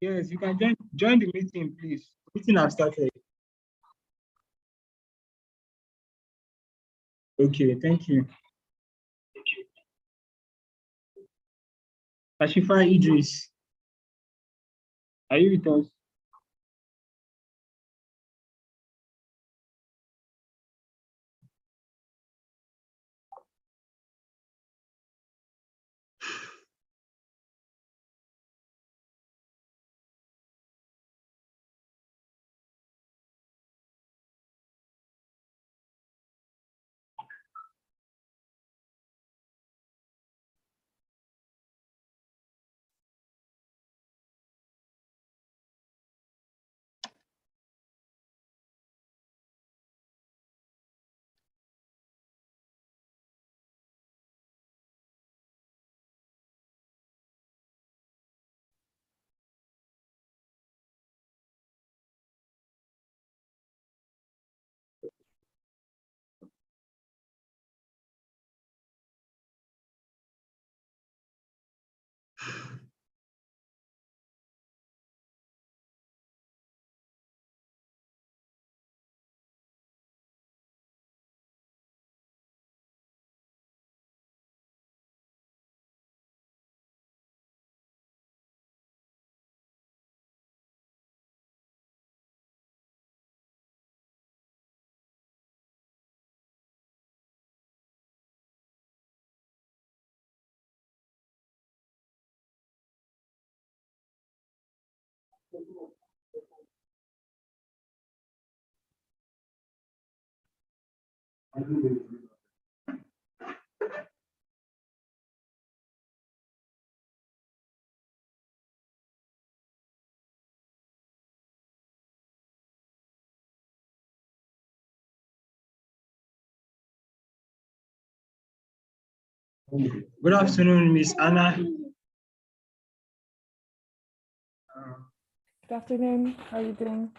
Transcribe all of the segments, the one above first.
Yes, you can join the meeting, please. Meeting has started. Okay, thank you. Ashifa Idris, are you with us? Good afternoon, Miss Anna. Good afternoon. How are you doing?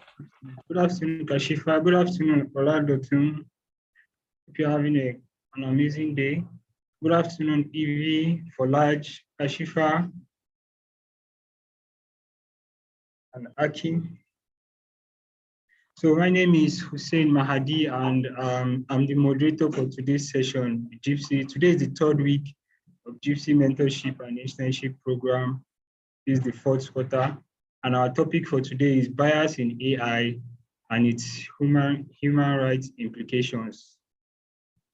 Good afternoon, Kashifa. Good afternoon, Oladotun. Hope you're having an amazing day. Good afternoon, Evie, Folaj, Kashifa, and Aki. So my name is Hussein Mahadi, and I'm the moderator for today's session, Jiipcc. Today is the third week of Jiipcc Mentorship and Internship Program. This is the fourth quarter, and our topic for today is bias in AI and its human rights implications.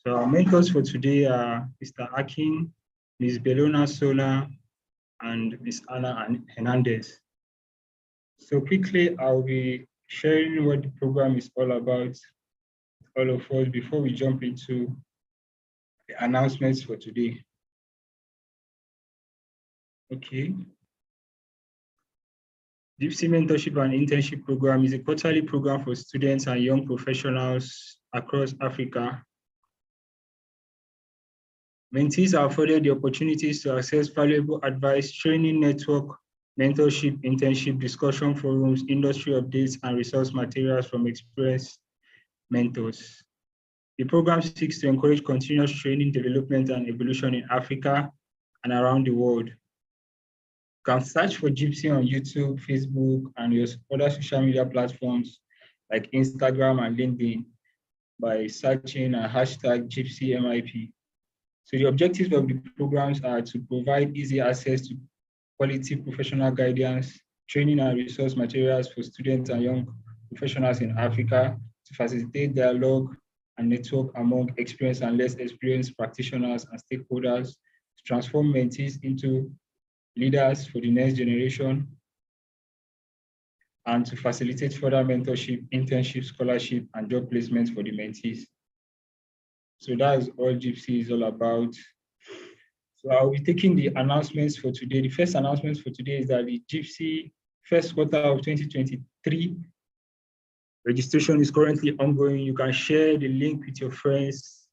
So our mentors for today are Mr. Akin, Ms. Belona Sola, and Ms. Anna Hernandez. So quickly, I'll be sharing what the program is all about, all of us, before we jump into the announcements for today. Okay. Jiipcc Mentorship and Internship Program is a quarterly program for students and young professionals across Africa. Mentees are afforded the opportunities to access valuable advice, training network, mentorship, internship, discussion forums, industry updates, and resource materials from experienced mentors. The program seeks to encourage continuous training, development, and evolution in Africa and around the world. You can search for Jiipcc on YouTube, Facebook, and your other social media platforms like Instagram and LinkedIn by searching a hashtag JiipccMIP. So the objectives of the programs are to provide easy access to quality professional guidance, training and resource materials for students and young professionals in Africa, to facilitate dialogue and network among experienced and less experienced practitioners and stakeholders, to transform mentees into leaders for the next generation, and to facilitate further mentorship, internship, scholarship, and job placements for the mentees. So that's all Jiipcc is all about. So I'll be taking the announcements for today. The first announcement for today is that the Jiipcc first quarter of 2023 registration is currently ongoing. You can share the link with your friends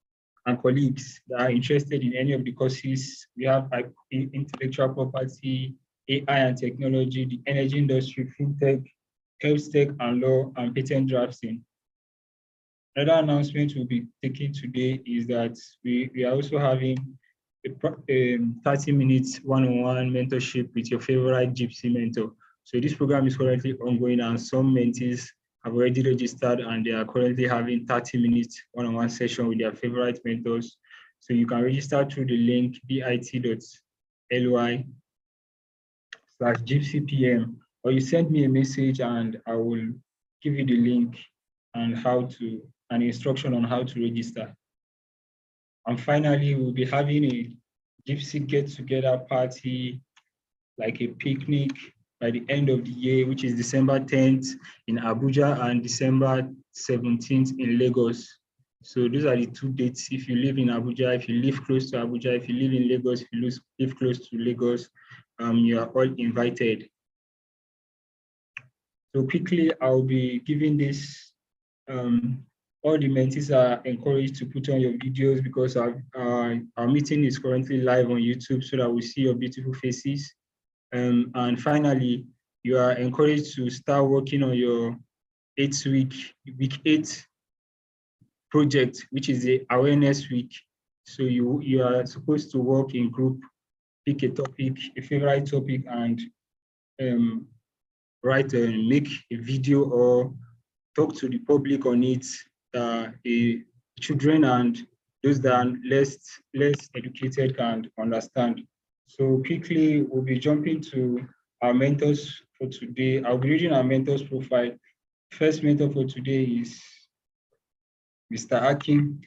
and colleagues that are interested in any of the courses. We have intellectual property, AI and technology, the energy industry, fintech, health tech and law, and patent drafting. Another announcement we'll be taking today is that we are also having a 30 minutes one-on-one mentorship with your favorite Jiipcc mentor. So this program is currently ongoing, and some mentees have already registered, and they are currently having 30 minutes one-on-one session with their favorite mentors. So you can register through the link bit.ly/Jiipcc or you send me a message and I will give you the link and an instruction on how to register. And finally, we'll be having a Jiipcc get-together party, like a picnic by the end of the year, which is December 10th in Abuja and December 17th in Lagos. So those are the two dates. If you live in Abuja, if you live close to Abuja, if you live in Lagos, if you live close to Lagos, you are all invited. So quickly, I'll be giving this, all the mentees are encouraged to put on your videos because our meeting is currently live on YouTube so that we see your beautiful faces. And finally, you are encouraged to start working on your week 8 project, which is the awareness week. So you are supposed to work in group, pick a topic, a favorite topic, and write and make a video or talk to the public on it, children and those that are less educated can understand. So quickly, we'll be jumping to our mentors for today. I'll be reading our mentors profile. First mentor for today is Mr. Akin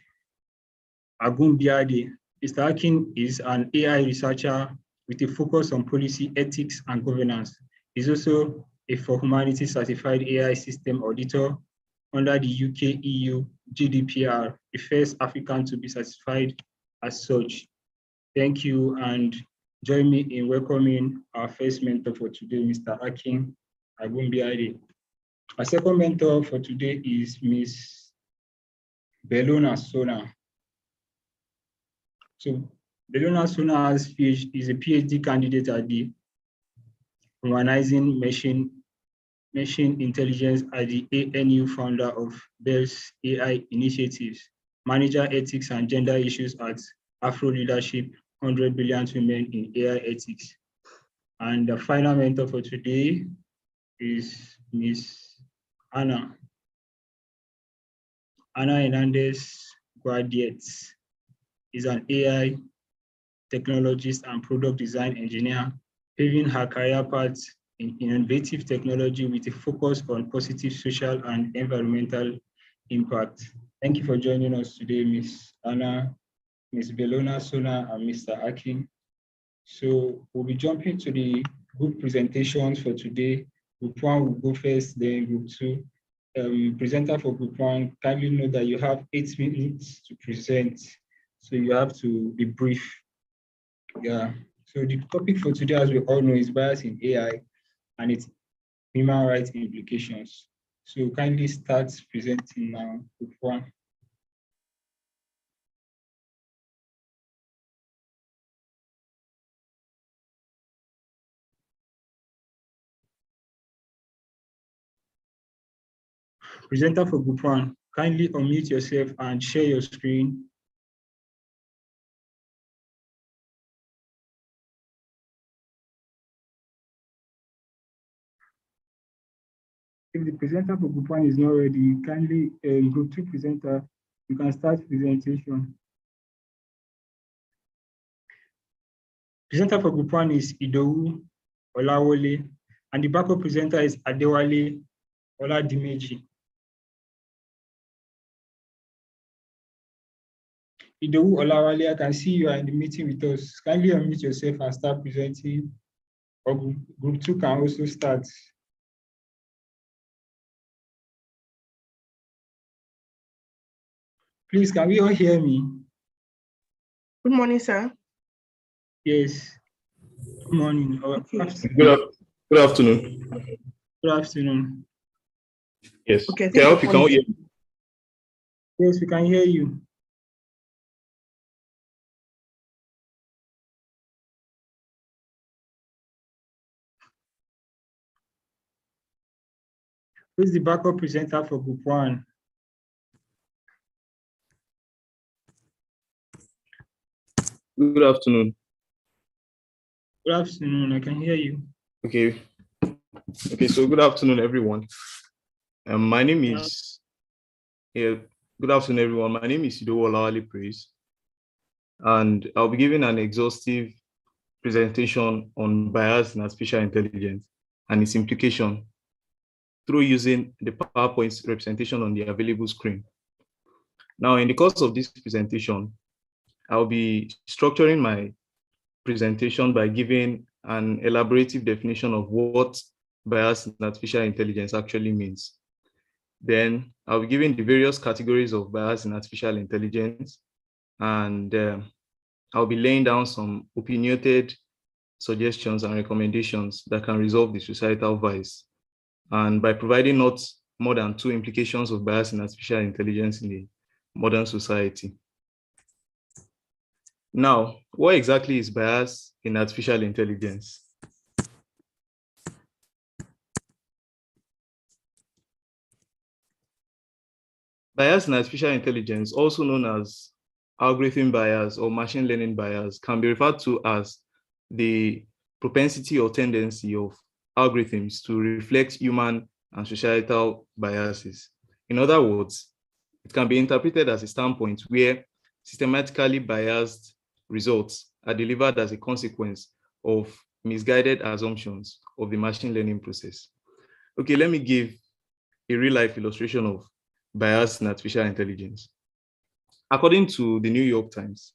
Agumbiade. Mr. Akin is an AI researcher with a focus on policy, ethics, and governance. He's also a for Humanities certified AI system auditor under the UK EU GDPR, the first African to be certified as such. Thank you, and join me in welcoming our first mentor for today, Mr. Akin Agumbiade. Our second mentor for today is Ms. Bellona Sona. So Bellona Sona is a PhD candidate at the Humanizing Machine Intelligence at the ANU, founder of Bell's AI Initiatives, manager ethics and gender issues at Afro Leadership, 100 Billion Women in AI Ethics. And the final mentor for today is Ms. Anna Hernandez Guardiets. Is an AI technologist and product design engineer, paving her career path in innovative technology with a focus on positive social and environmental impact. Thank you for joining us today, Ms. Anna, Ms. Bellona Sona, and Mr. Akin. So we'll be jumping to the group presentations for today. Group 1 will go first, then Group 2. Presenter for Group 1, kindly note that you have 8 minutes to present, so you have to be brief. Yeah, so the topic for today, as we all know, is bias in AI and its human rights implications. So kindly start presenting now, Group 1. Presenter for Group 1, kindly unmute yourself and share your screen. If the presenter for Group 1 is not ready, kindly, Group 2 presenter, you can start presentation. Presenter for Group 1 is Idowu Olawole, and the backup presenter is Adewale Oladimeji. Idowu Olawale, I can see you are in the meeting with us. Kindly unmute yourself and start presenting, or Group 2 can also start. Please, can we all hear me? Good morning, sir. Yes. Good morning. Okay. Good afternoon. Good afternoon. Yes. Okay, Can I hope you can hear me? Yes, we can hear you. Who's the backup presenter for Group 1? Good afternoon. Good afternoon. I can hear you. Okay. Okay, so good afternoon, everyone. My name is, good afternoon, everyone. My name is Sido Olawale Praise, and I'll be giving an exhaustive presentation on bias in artificial intelligence and its implication through using the PowerPoint representation on the available screen. Now, in the course of this presentation, I'll be structuring my presentation by giving an elaborative definition of what bias in artificial intelligence actually means. Then I'll be giving the various categories of bias in artificial intelligence, and I'll be laying down some opinionated suggestions and recommendations that can resolve the societal vice, and by providing not more than 2 implications of bias in artificial intelligence in a modern society. Now, what exactly is bias in artificial intelligence? Bias in artificial intelligence, also known as algorithm bias or machine learning bias, can be referred to as the propensity or tendency of algorithms to reflect human and societal biases. In other words, it can be interpreted as a standpoint where systematically biased results are delivered as a consequence of misguided assumptions of the machine learning process. Okay, let me give a real-life illustration of bias in artificial intelligence. According to the New York Times,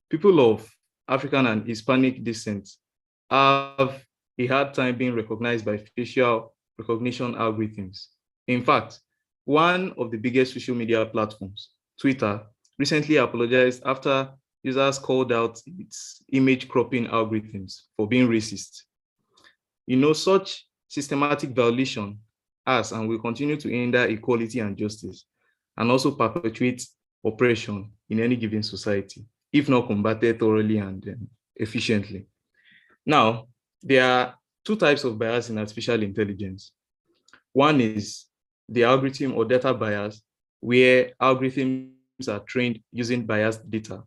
people of African and Hispanic descent have a hard time being recognized by facial recognition algorithms. In fact, one of the biggest social media platforms, Twitter, recently apologized after users called out its image cropping algorithms for being racist. You know, such systematic violation has and will continue to hinder equality and justice, and also perpetuate oppression in any given society, if not combated thoroughly and efficiently. Now, there are 2 types of bias in artificial intelligence. One is the algorithm or data bias, where algorithms are trained using biased data,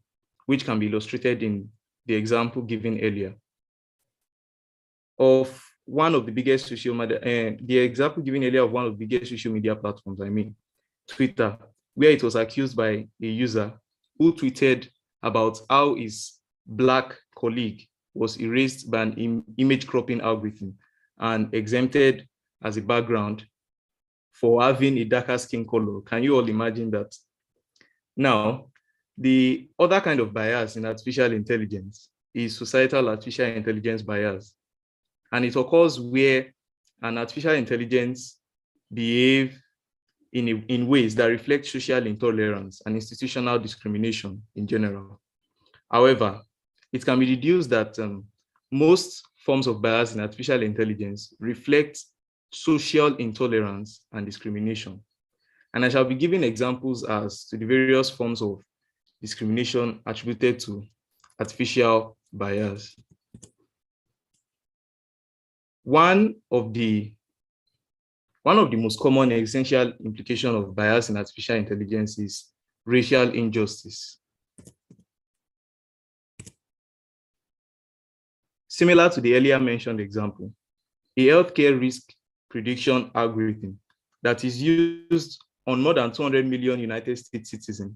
which can be illustrated in the example given earlier. Of one of the biggest social media, the example given earlier of one of the biggest social media platforms, Twitter, where it was accused by a user who tweeted about how his Black colleague was erased by an image cropping algorithm and exempted as a background for having a darker skin color. Can you all imagine that? Now, the other kind of bias in artificial intelligence is societal artificial intelligence bias. And it occurs where an artificial intelligence behave in ways that reflect social intolerance and institutional discrimination in general. However, it can be deduced that most forms of bias in artificial intelligence reflect social intolerance and discrimination. And I shall be giving examples as to the various forms of discrimination attributed to artificial bias. One of the most common essential implications of bias in artificial intelligence is racial injustice. Similar to the earlier mentioned example, a healthcare risk prediction algorithm that is used on more than 200 million United States citizens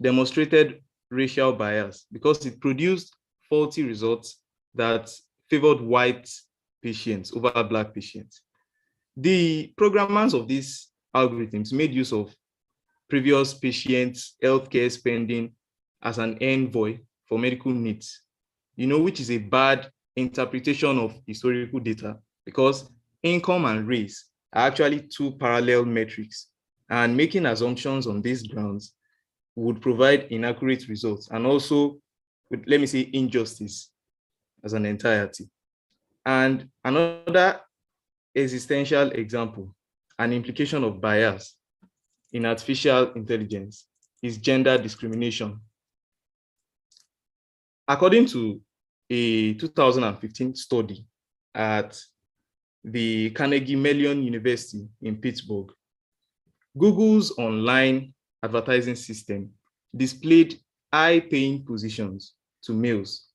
demonstrated racial bias because it produced faulty results that favored white patients over Black patients. The programmers of these algorithms made use of previous patients' healthcare spending as an envoy for medical needs, which is a bad interpretation of historical data because income and race are actually 2 parallel metrics, and making assumptions on these grounds would provide inaccurate results and also, let me say, injustice as an entirety. And another existential example, an implication of bias in artificial intelligence, is gender discrimination. According to a 2015 study at the Carnegie Mellon University in Pittsburgh, Google's online advertising system displayed high-paying positions to males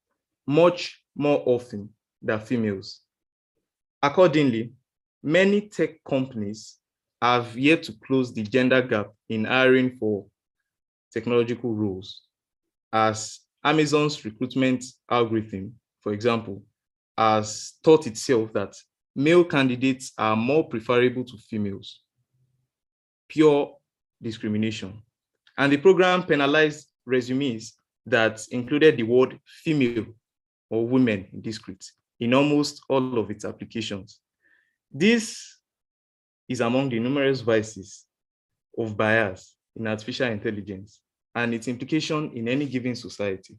much more often than females. Accordingly, many tech companies have yet to close the gender gap in hiring for technological roles, as Amazon's recruitment algorithm, for example, has taught itself that male candidates are more preferable to females. Pure discrimination. And the program penalized resumes that included the word female or women in discrete in almost all of its applications. This is among the numerous vices of bias in artificial intelligence and its implication in any given society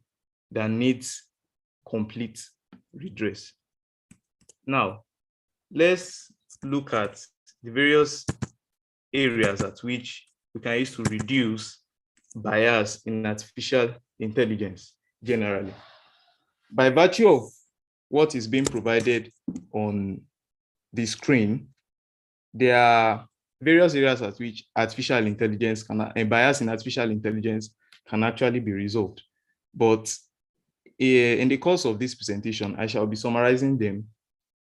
that needs complete redress. Now, let's look at the various areas at which we can use to reduce bias in artificial intelligence generally. By virtue of what is being provided on the screen, there are various areas at which artificial intelligence and bias in artificial intelligence can actually be resolved. But in the course of this presentation, I shall be summarizing them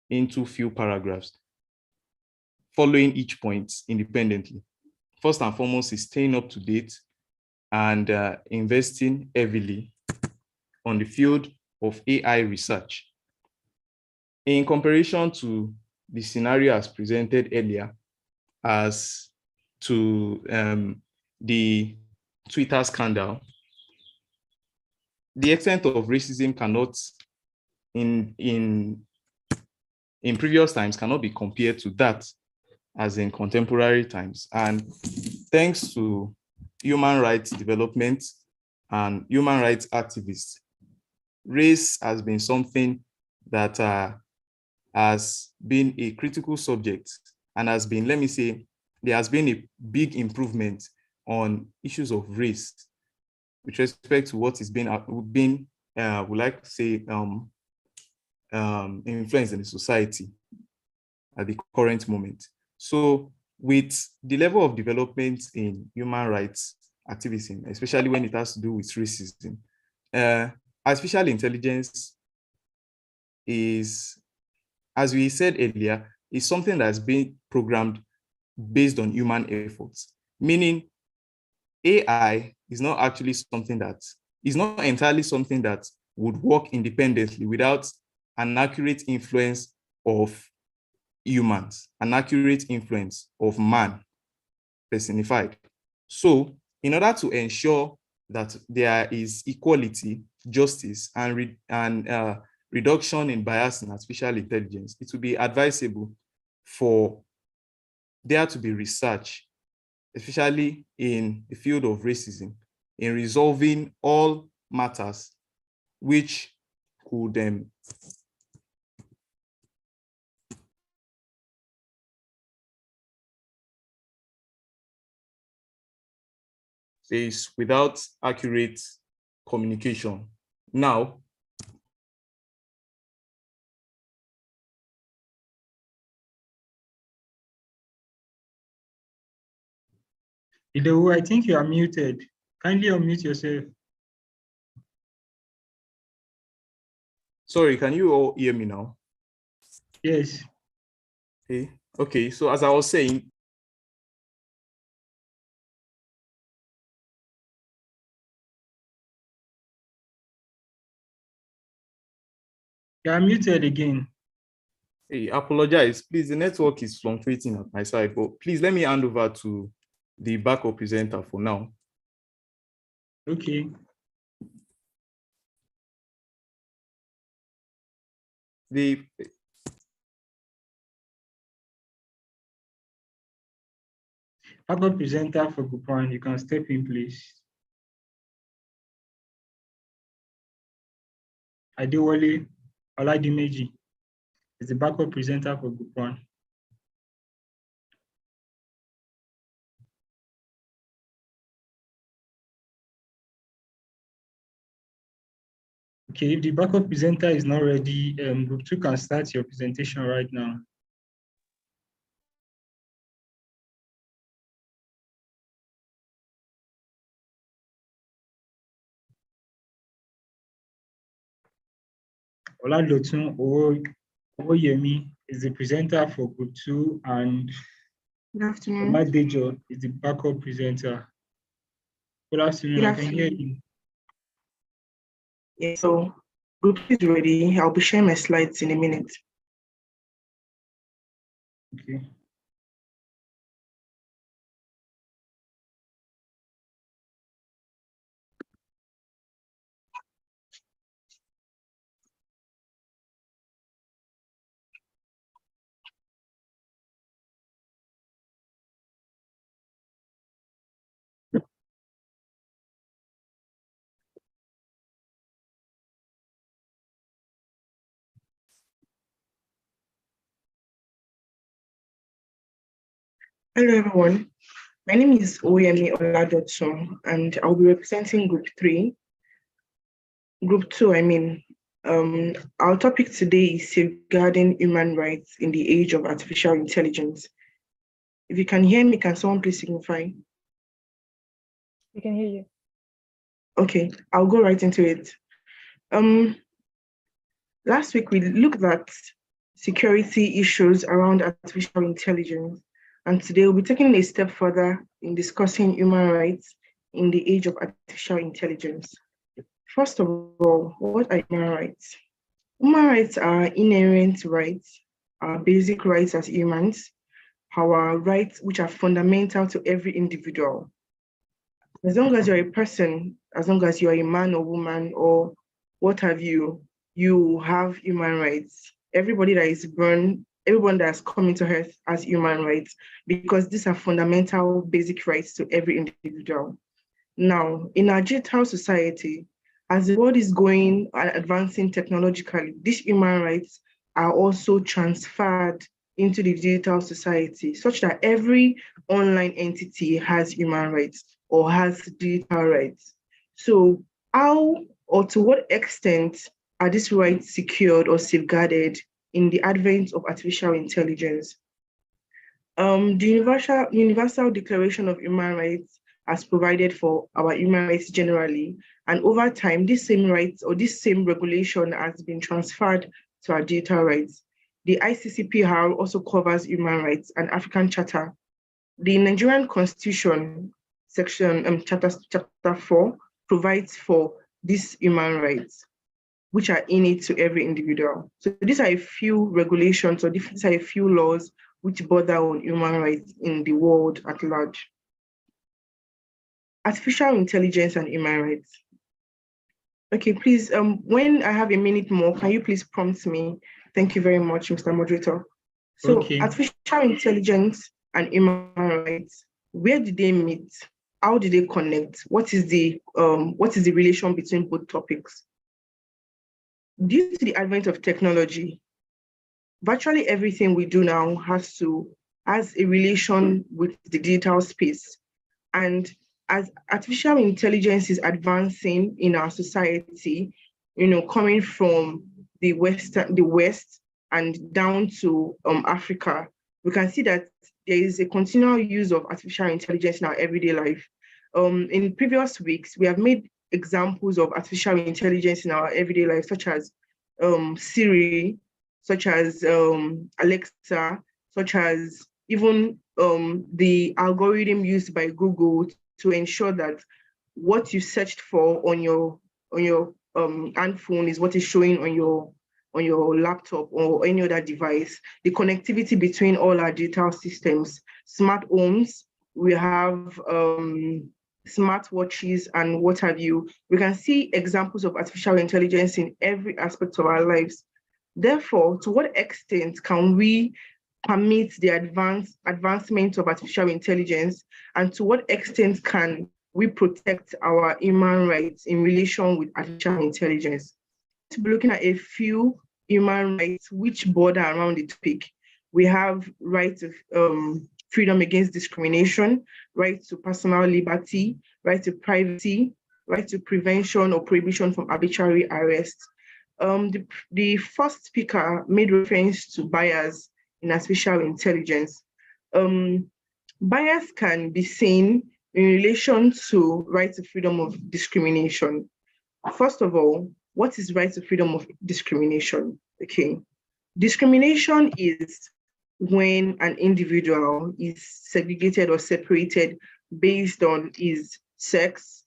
into few paragraphs, following each point independently. First and foremost is staying up to date and investing heavily on the field of AI research. In comparison to the scenario as presented earlier, as to the Twitter scandal, the extent of racism cannot, in previous times, cannot be compared to that as in contemporary times. And thanks to human rights development and human rights activists, race has been something that has been a critical subject and has been, let me say, there has been a big improvement on issues of race with respect to what is being we like to say, influence in the society at the current moment. So with the level of development in human rights activism, especially when it has to do with racism, artificial intelligence is, as we said earlier, is something that's been programmed based on human efforts, meaning AI is not actually something that is not entirely something that would work independently without an accurate influence of humans, an accurate influence of man personified. So in order to ensure that there is equality, justice, and reduction in bias in artificial intelligence, it would be advisable for there to be research, especially in the field of racism, in resolving all matters which could is without accurate communication. Now, Idowu, I think you are muted. Kindly unmute yourself. sorry, can you all hear me now? Yes. Okay, so as I was saying, You are muted again. hey, apologize. Please, the network is fluctuating at my side, but please let me hand over to the backup presenter for now. Okay. The Backup presenter for group one, you can step in, please. Adewale Oladimeji is the backup presenter for group one. Okay, if the backup presenter is not ready, group two can start your presentation right now. Oladotun Owoyemi is the presenter for Group 2, and Good afternoon. Dejo is the backup presenter. Good afternoon, Good I can hear afternoon. you. Yeah, so group is ready. I'll be sharing my slides in a minute. Okay. Hello, everyone. My name is Oyemi Oladotun, and I'll be representing Group 3. Group 2, I mean. Our topic today is safeguarding human rights in the age of artificial intelligence. If you can hear me, can someone please signify? We can hear you. Okay, I'll go right into it. Last week, we looked at security issues around artificial intelligence, and today we'll be taking a step further in discussing human rights in the age of artificial intelligence. First of all, what are human rights? Human rights are inherent rights, our basic rights as humans, our rights which are fundamental to every individual. As long as you're a person, as long as you're a man or woman or what have you, you have human rights. Everybody that is born, everyone that has come into earth has human rights because these are fundamental basic rights to every individual. Now, in our digital society, as the world is going and advancing technologically, these human rights are also transferred into the digital society, such that every online entity has human rights or has digital rights. So how or to what extent are these rights secured or safeguarded in the advent of artificial intelligence? The Universal Declaration of Human Rights has provided for our human rights generally, and over time, this same rights or this same regulation has been transferred to our digital rights. The ICCPR also covers human rights and African Charter. The Nigerian Constitution, Chapter 4, provides for these human rights, which are innate to every individual. So these are a few regulations, or these are a few laws which border on human rights in the world at large. Artificial intelligence and human rights. Okay, please, when I have a minute more, can you please prompt me? Thank you very much, Mr. Moderator. So Okay. artificial intelligence and human rights, where did they meet? How did they connect? What is the relation between both topics? Due to the advent of technology, virtually everything we do now has a relation with the digital space. And as artificial intelligence is advancing in our society, coming from the West and down to Africa, we can see that there is a continual use of artificial intelligence in our everyday life. In previous weeks, we have made examples of artificial intelligence in our everyday life, such as Siri, such as Alexa, such as even the algorithm used by Google to ensure that what you searched for on your handphone is what is showing on your laptop or any other device. The connectivity between all our digital systems, smart homes, we have smart watches and what have you. We can see examples of artificial intelligence in every aspect of our lives. Therefore, to what extent can we permit the advancement of artificial intelligence, and to what extent can we protect our human rights in relation with artificial intelligence? To be looking at a few human rights which border around the topic. We have right of freedom against discrimination, right to personal liberty, right to privacy, right to prevention or prohibition from arbitrary arrest. The first speaker made reference to bias in artificial intelligence. Bias can be seen in relation to right to freedom of discrimination. First of all, what is right to freedom of discrimination? Okay, Discrimination is when an individual is segregated or separated based on his sex,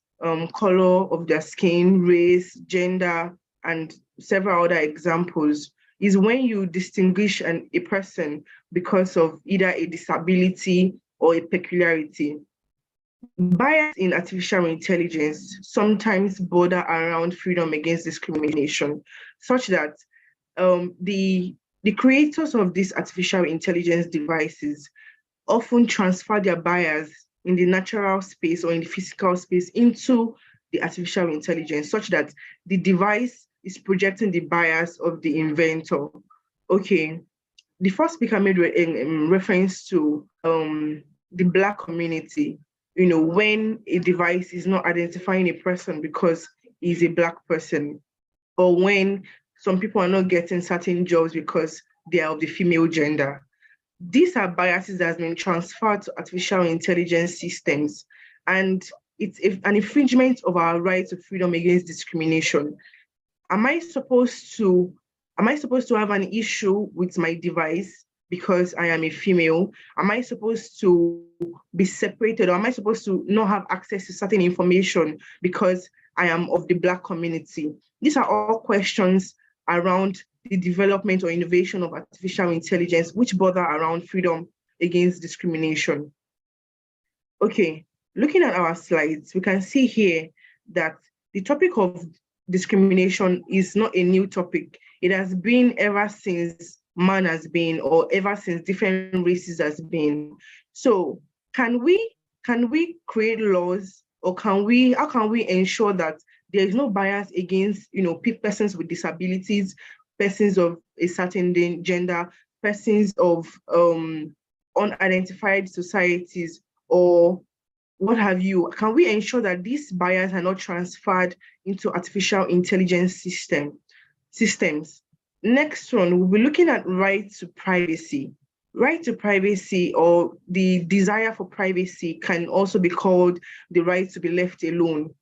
color of their skin, race, gender, and several other examples, is when you distinguish a person because of either a disability or a peculiarity. Bias in artificial intelligence sometimes border around freedom against discrimination, such that the creators of these artificial intelligence devices often transfer their bias in the natural space or in the physical space into the artificial intelligence, such that the device is projecting the bias of the inventor. Okay, the first speaker made in reference to the Black community, when a device is not identifying a person because he's a Black person, or when some people are not getting certain jobs because they are of the female gender. These are biases that have been transferred to artificial intelligence systems, and it's an infringement of our right to freedom against discrimination. Am I supposed to have an issue with my device because I am a female? Am I supposed to be separated, or am I supposed to not have access to certain information because I am of the Black community? These are all questions around the development or innovation of artificial intelligence, which border around freedom against discrimination. Okay, looking at our slides, we can see here that the topic of discrimination is not a new topic. It has been ever since man has been, or ever since different races has been. So can we create laws, or how can we ensure that there is no bias against persons with disabilities, persons of a certain gender, persons of unidentified societies, or what have you? Can we ensure that these bias are not transferred into artificial intelligence systems? Next one, we'll be looking at right to privacy. Right to privacy, or the desire for privacy, can also be called the right to be left alone.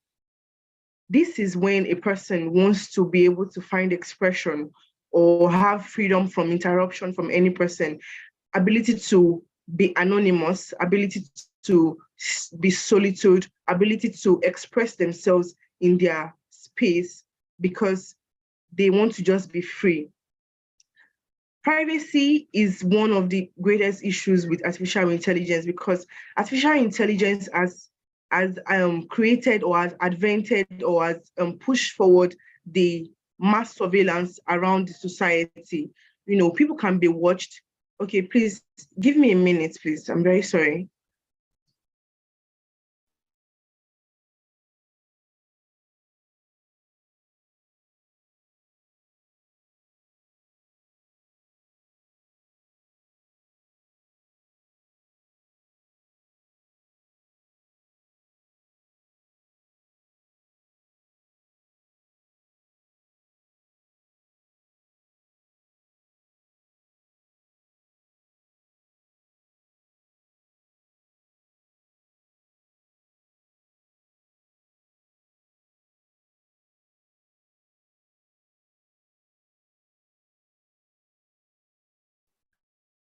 This is when a person wants to be able to find expression or have freedom from interruption from any person, ability to be anonymous, ability to be solitude, ability to express themselves in their space because they want to just be free. Privacy is one of the greatest issues with artificial intelligence, because artificial intelligence has created or has invented or has pushed forward the mass surveillance around the society. People can be watched. Okay, please give me a minute, please. I'm very sorry.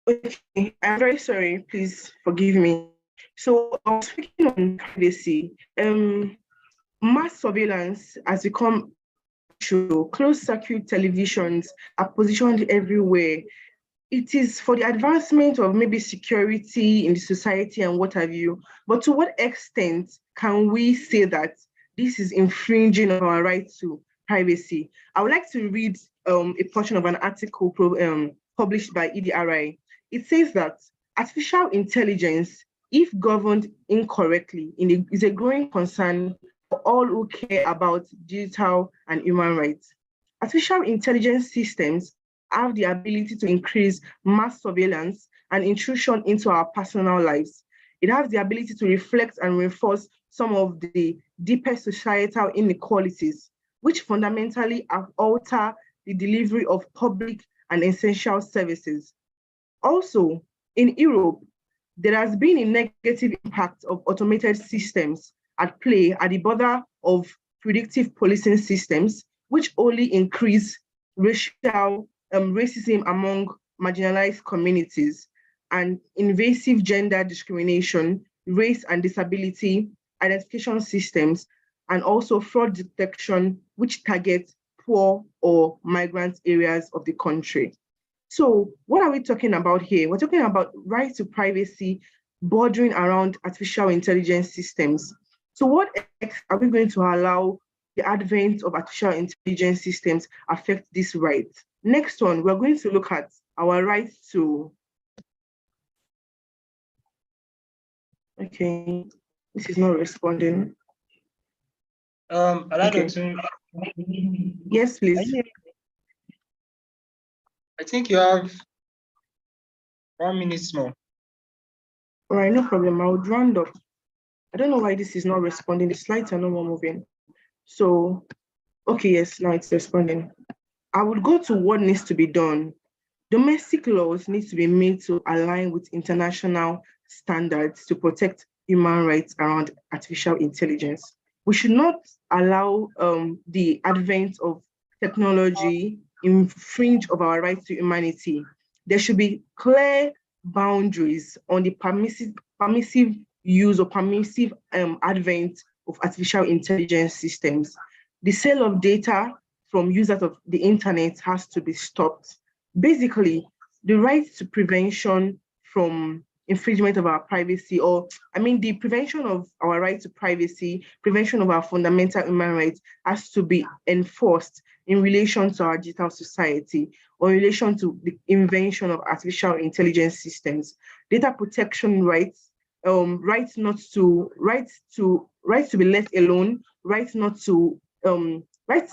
Okay, I'm very sorry. Please forgive me. So I was speaking on privacy. Mass surveillance has become true. Closed circuit televisions are positioned everywhere. It is for the advancement of maybe security in the society and what have you. But to what extent can we say that this is infringing on our right to privacy? I would like to read a portion of an article published by EDRI. It says that artificial intelligence, if governed incorrectly, is a growing concern for all who care about digital and human rights. Artificial intelligence systems have the ability to increase mass surveillance and intrusion into our personal lives. It has the ability to reflect and reinforce some of the deepest societal inequalities, which fundamentally alter the delivery of public and essential services. Also, in Europe, there has been a negative impact of automated systems at play at the border of predictive policing systems, which only increase racial racism among marginalized communities, and invasive gender discrimination, race and disability identification systems, and also fraud detection, which target poor or migrant areas of the country. So what are we talking about here? We're talking about right to privacy bordering around artificial intelligence systems. So what are we going to allow the advent of artificial intelligence systems affect this right? Next one, we're going to look at our right to, okay, this is not responding. Okay. Yes, please. I think you have 1 minute more. All right, no problem. I would round up. I don't know why this is not responding. The slides are no more moving. So, okay, yes, now it's responding. I would go to what needs to be done. Domestic laws need to be made to align with international standards to protect human rights around artificial intelligence. We should not allow the advent of technology infringe of our rights to humanity. There should be clear boundaries on the permissive use or permissive advent of artificial intelligence systems. The sale of data from users of the internet has to be stopped. Basically, the right to prevention from infringement of our privacy, or the prevention of our right to privacy, prevention of our fundamental human rights has to be enforced in relation to our digital society or in relation to the invention of artificial intelligence systems. Data protection rights, rights to be left alone, rights to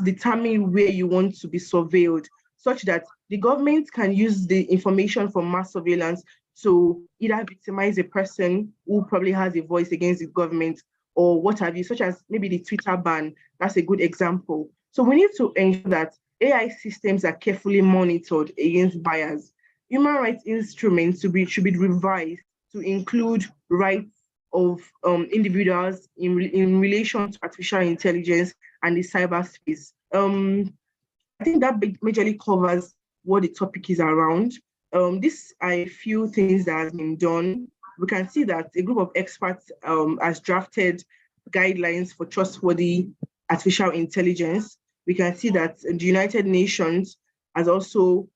determine where you want to be surveilled, such that the government can use the information from mass surveillance to either victimize a person who probably has a voice against the government or what have you, such as maybe the Twitter ban. That's a good example. So we need to ensure that AI systems are carefully monitored against bias. Human rights instruments should be revised to include rights of individuals in relation to artificial intelligence and the cyberspace. I think that majorly covers what the topic is around. These are a few things that have been done. We can see that a group of experts has drafted guidelines for trustworthy artificial intelligence. We can see that the United Nations has also,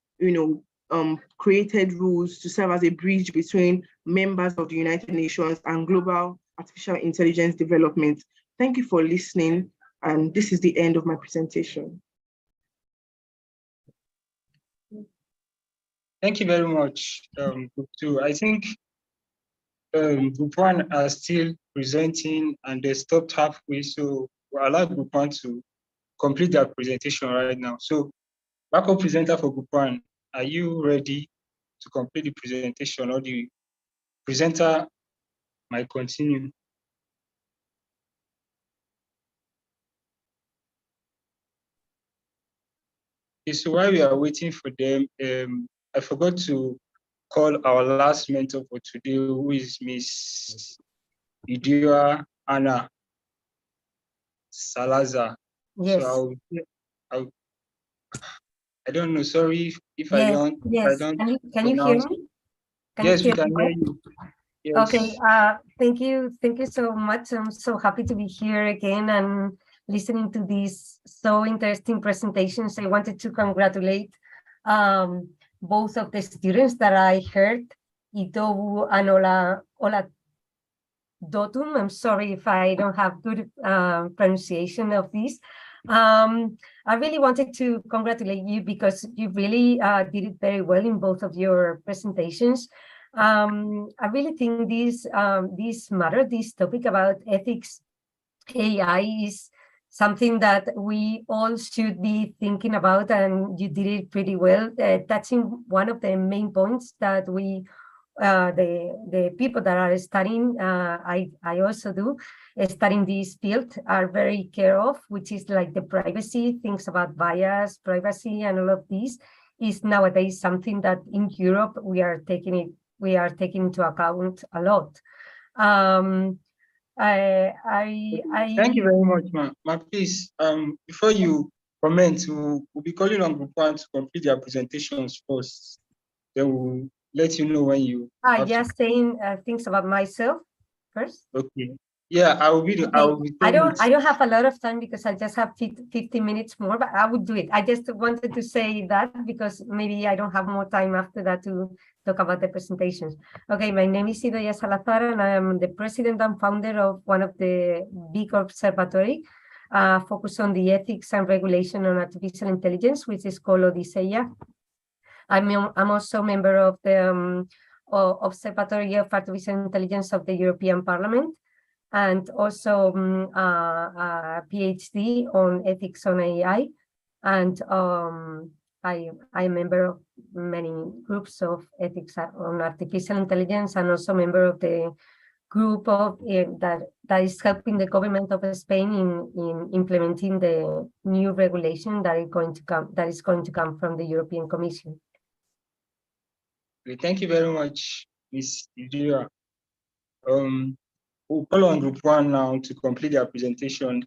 created rules to serve as a bridge between members of the United Nations and global artificial intelligence development. Thank you for listening, and this is the end of my presentation. Thank you very much, Group 2. I think Group 1 are still presenting and they stopped halfway, so we'll allow Group 1 to complete their presentation right now. So, backup presenter for Group 1, are you ready to complete the presentation, or the presenter might continue? Okay, so while we are waiting for them, I forgot to call our last mentor for today, who is Miss Idira Anna Salazar. Yes. So I don't know. Sorry if I Yes. don't. Yes. I don't can you hear me? Yes, we can hear you. Yes. Okay. Thank you. Thank you so much. I'm so happy to be here again and listening to these so interesting presentations. I wanted to congratulate both of the students that I heard, Itobu and Ola Dotum. I'm sorry if I don't have good pronunciation of this. I really wanted to congratulate you because you really did it very well in both of your presentations. I really think this topic about ethics AI is something that we all should be thinking about, and you did it pretty well, touching one of the main points that we the people that are studying, I also do, studying this field, are very care of, which is like the privacy, things about bias, privacy, and all of this is nowadays something that in Europe we are taking into account a lot. Thank you very much, ma. Please, before you comment, we'll be calling on Group 1 to complete their presentations first. Then we'll let you know when you have to. Just saying things about myself first. Okay. Yeah, I will be I don't have a lot of time because I just have 15 minutes more, but I would do it. I just wanted to say that because maybe I don't have more time after that to talk about the presentations. Okay, my name is Idoia Salazar, and I am the president and founder of one of the big observatory focused on the ethics and regulation on artificial intelligence, which is called Odisseia. I'm also a member of the Observatory of Artificial Intelligence of the European Parliament, and also a PhD on ethics on AI. And I'm a member of many groups of ethics on artificial intelligence, and also a member of the group of that is helping the government of Spain in implementing the new regulation that is going to come from the European Commission. Thank you very much, Ms. Idoia. We'll call on Group 1 now to complete their presentation,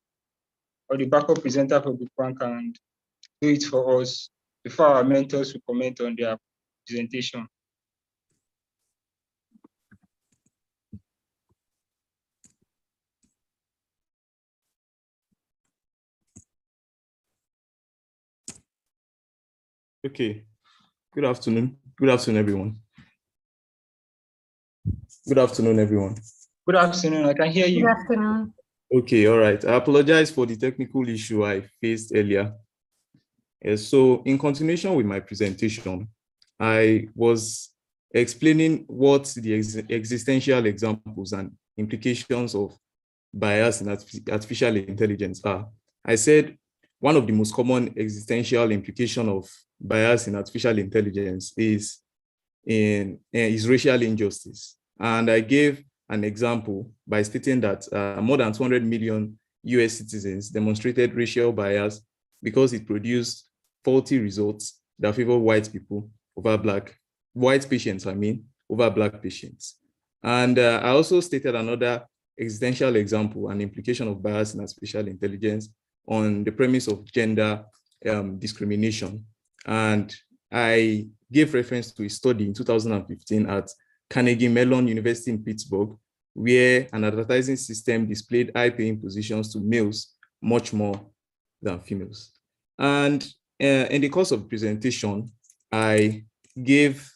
or the backup presenter for Group 1 can do it for us before our mentors will comment on their presentation. Okay. Good afternoon. Good afternoon, everyone. Good afternoon, everyone. Good afternoon. I can hear you. Good afternoon. Okay, all right. I apologize for the technical issue I faced earlier. So in continuation with my presentation, I was explaining what the existential examples and implications of bias in artificial intelligence are. I said one of the most common existential implications of bias in artificial intelligence is racial injustice. And I gave an example by stating that more than 200 million US citizens demonstrated racial bias because it produced faulty results that favor white people over white patients, over black patients. And I also stated another existential example and implication of bias in artificial intelligence on the premise of gender discrimination. And I gave reference to a study in 2015 at Carnegie Mellon University in Pittsburgh, where an advertising system displayed high-paying positions to males much more than females. And in the course of the presentation, I gave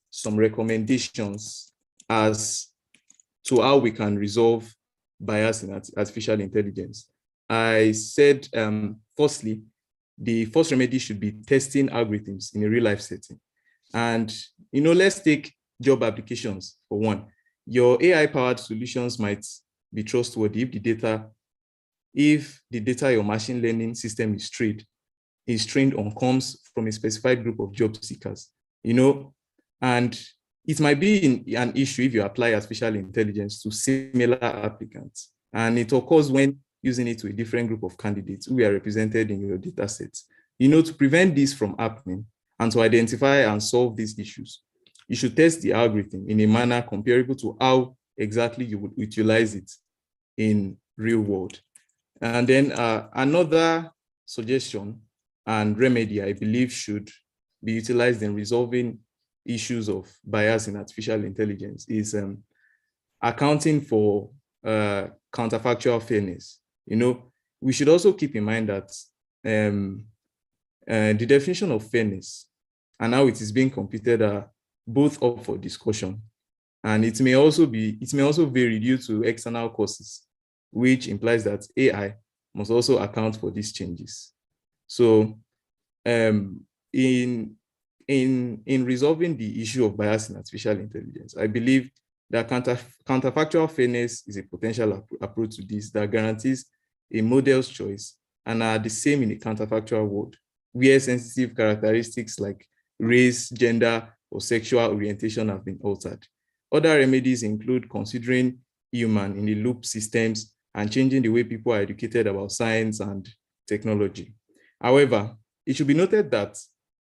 some recommendations as to how we can resolve bias in artificial intelligence. I said, firstly, the first remedy should be testing algorithms in a real-life setting. And, let's take job applications for one. Your AI-powered solutions might be trustworthy if the data your machine learning system is trained on comes from a specified group of job seekers, and it might be an issue if you apply artificial intelligence to similar applicants. And it occurs when using it to a different group of candidates who are represented in your data sets. To prevent this from happening and to identify and solve these issues, you should test the algorithm in a manner comparable to how exactly you would utilize it in real world. And then another suggestion and remedy I believe should be utilized in resolving issues of bias in artificial intelligence is accounting for counterfactual fairness. We should also keep in mind that the definition of fairness and how it is being computed are both up for discussion. And it may also vary due to external causes, which implies that AI must also account for these changes. So in resolving the issue of bias in artificial intelligence, I believe that counterfactual fairness is a potential approach to this that guarantees a model's choice and are the same in a counterfactual world, where sensitive characteristics like race, gender, or sexual orientation have been altered. Other remedies include considering human-in-the-loop systems and changing the way people are educated about science and technology. However, it should be noted that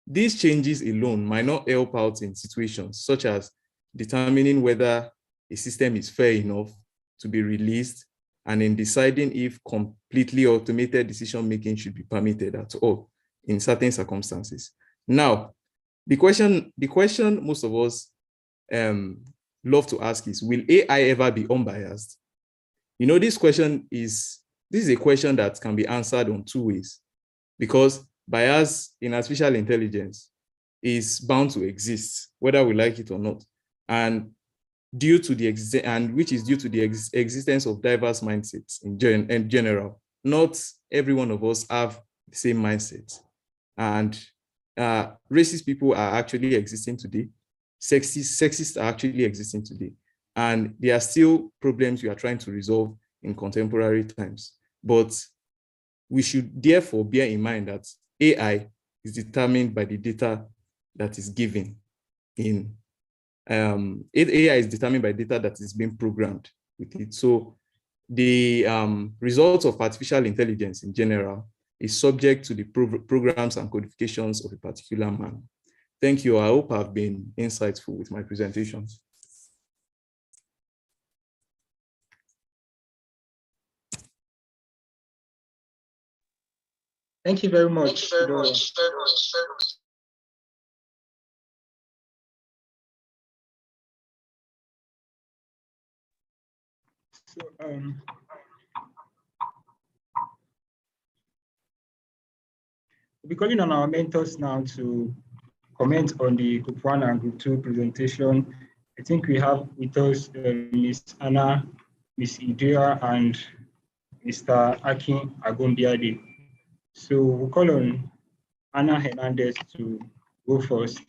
these changes alone might not help out in situations such as determining whether a system is fair enough to be released and in deciding if completely automated decision-making should be permitted at all in certain circumstances. Now, the question most of us love to ask is, will AI ever be unbiased? You know, this is a question that can be answered on two ways, because bias in artificial intelligence is bound to exist, whether we like it or not, and which is due to the existence of diverse mindsets in general. Not every one of us have the same mindset, and racist people are actually existing today. Sexists are actually existing today, and there are still problems we are trying to resolve in contemporary times. But we should therefore bear in mind that AI is determined by the data that is given in AI is determined by data that is being programmed with it. So the results of artificial intelligence in general is subject to the programs and codifications of a particular man. Thank you. I hope I've been insightful with my presentations. Thank you very much. So, we'll be calling on our mentors now to comment on the Group 1 and Group 2 presentation. I think we have with us Ms. Anna, Ms. Idria, and Mr. Akin Agombiade. So we'll call on Anna Hernandez to go first.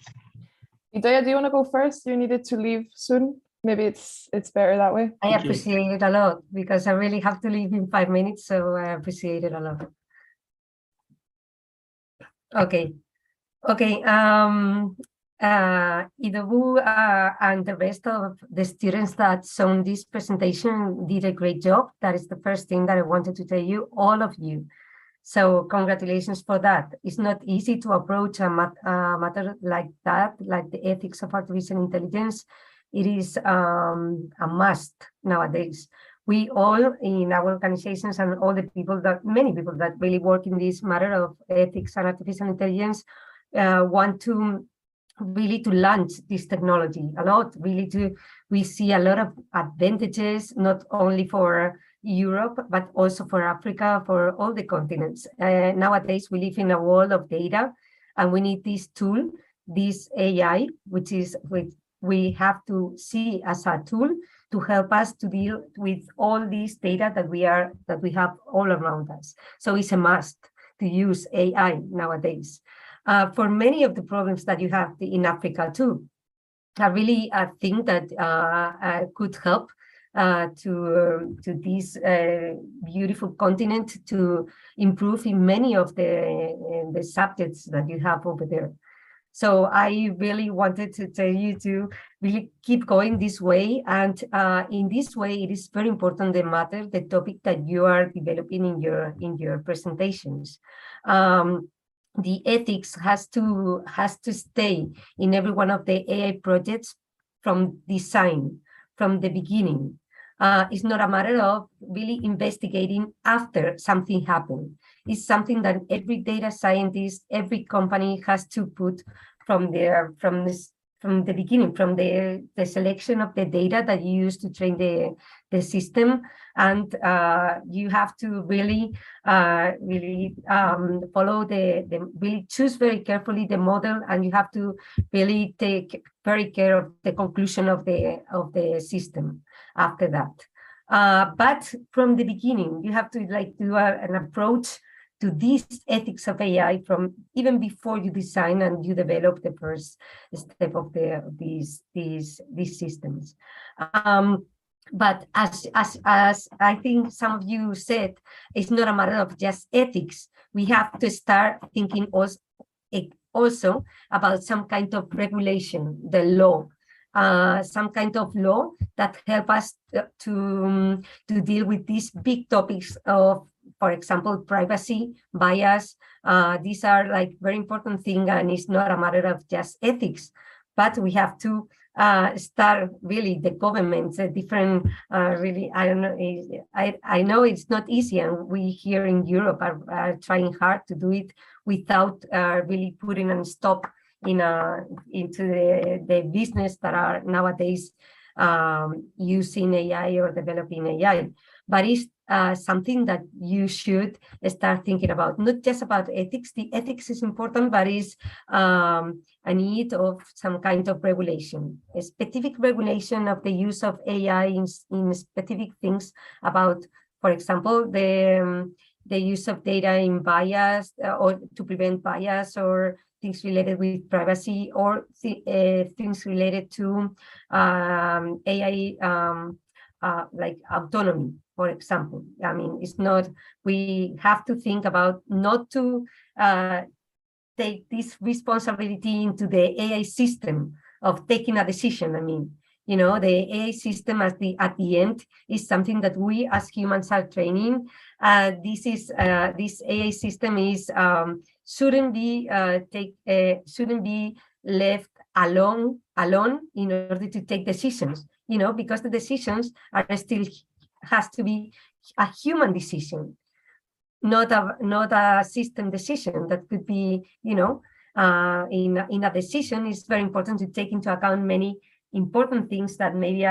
Idaya, do you want to go first? You needed to leave soon. Maybe it's better that way. I appreciate it a lot because I really have to leave in 5 minutes, so I appreciate it a lot. Okay. Idowu and the rest of the students that saw this presentation did a great job. That is the first thing that I wanted to tell you, all of you. So congratulations for that. It's not easy to approach a matter like that, like the ethics of artificial intelligence. It is a must nowadays. We all in our organizations and all the people many people that really work in this matter of ethics and artificial intelligence want to really to launch this technology a lot, we see a lot of advantages, not only for Europe, but also for Africa, for all the continents. Nowadays, we live in a world of data, and we need this tool, this AI, which we have to see as a tool to help us to deal with all this data that we have all around us. So it's a must to use AI nowadays. For many of the problems that you have in Africa too, I really think that could help to this beautiful continent to improve in many of the subjects that you have over there. So I really wanted to tell you to really keep going this way. And in this way, it is very important, the topic that you are developing in your presentations. The ethics has to stay in every one of the AI projects from design, from the beginning. It's not a matter of really investigating after something happened. It's something that every data scientist, every company has to put from the beginning, from the selection of the data that you use to train the system. And you have to really follow really choose very carefully the model, and you have to really take very care of the conclusion of the system after that. But from the beginning, you have to do an approach to this ethics of AI from even before you design and you develop the first step of these systems. But as I think some of you said, it's not a matter of just ethics. We have to start thinking also about some kind of regulation, the law. Some kind of law that help us to deal with these big topics of, for example, privacy, bias. These are like very important things, and it's not a matter of just ethics, but we have to start really the governments, different, really, I don't know, I know it's not easy, and we here in Europe are trying hard to do it without really putting a stop into the business that are nowadays using AI or developing AI. But it's something that you should start thinking about, not just about ethics. The ethics is important, but it's a need of some kind of regulation, a specific regulation of the use of AI in specific things about, for example, the use of data in bias or to prevent bias, or things related with privacy, or things related to AI like autonomy, for example. I mean, it's not, we have to think about not to take this responsibility into the AI system of taking a decision. I mean, you know, the AI system at the end is something that we as humans are training. This AI system is shouldn't be left alone in order to take decisions. You know, because the decisions are still has to be a human decision, not a system decision that could be, you know, in a decision. It's very important to take into account many important things that maybe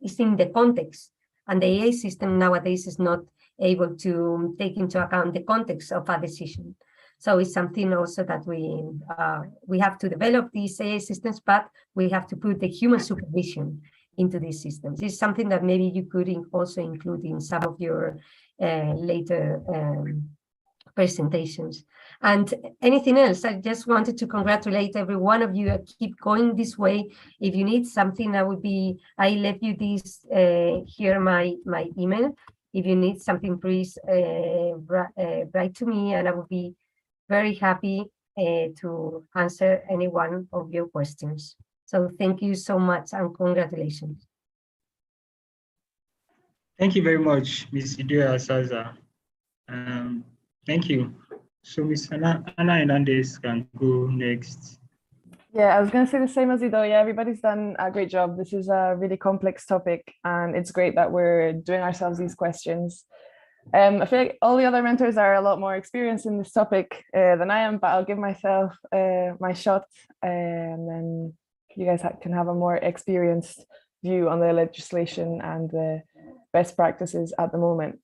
is in the context, and the AI system nowadays is not able to take into account the context of a decision. So it's something also that we have to develop these AI systems, but we have to put the human supervision into these systems. It's something that maybe you could also include in some of your later presentations. And anything else, I just wanted to congratulate every one of you. Keep going this way. If you need something, I left you this here, my email. If you need something, please write to me, and I will be very happy to answer any one of your questions. So thank you so much, and congratulations. Thank you very much, Ms. Idoia Saza. Thank you. So Ms. Ana Hernandez can go next. Yeah, I was going to say the same as Idoia. Everybody's done a great job. This is a really complex topic, and it's great that we're doing ourselves these questions. I feel like all the other mentors are a lot more experienced in this topic than I am, but I'll give myself my shot, and then you guys can have a more experienced view on the legislation and the best practices at the moment.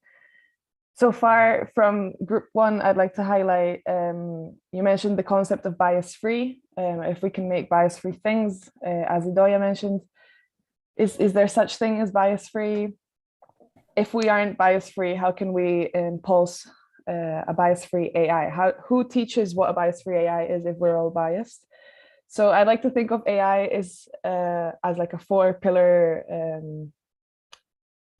So far from group one, I'd like to highlight, you mentioned the concept of bias-free. If we can make bias-free things, as Idoia mentioned, is there such thing as bias-free? If we aren't bias-free, how can we impulse a bias-free AI? Who teaches what a bias-free AI is if we're all biased? So I'd like to think of AI as like a 4-pillar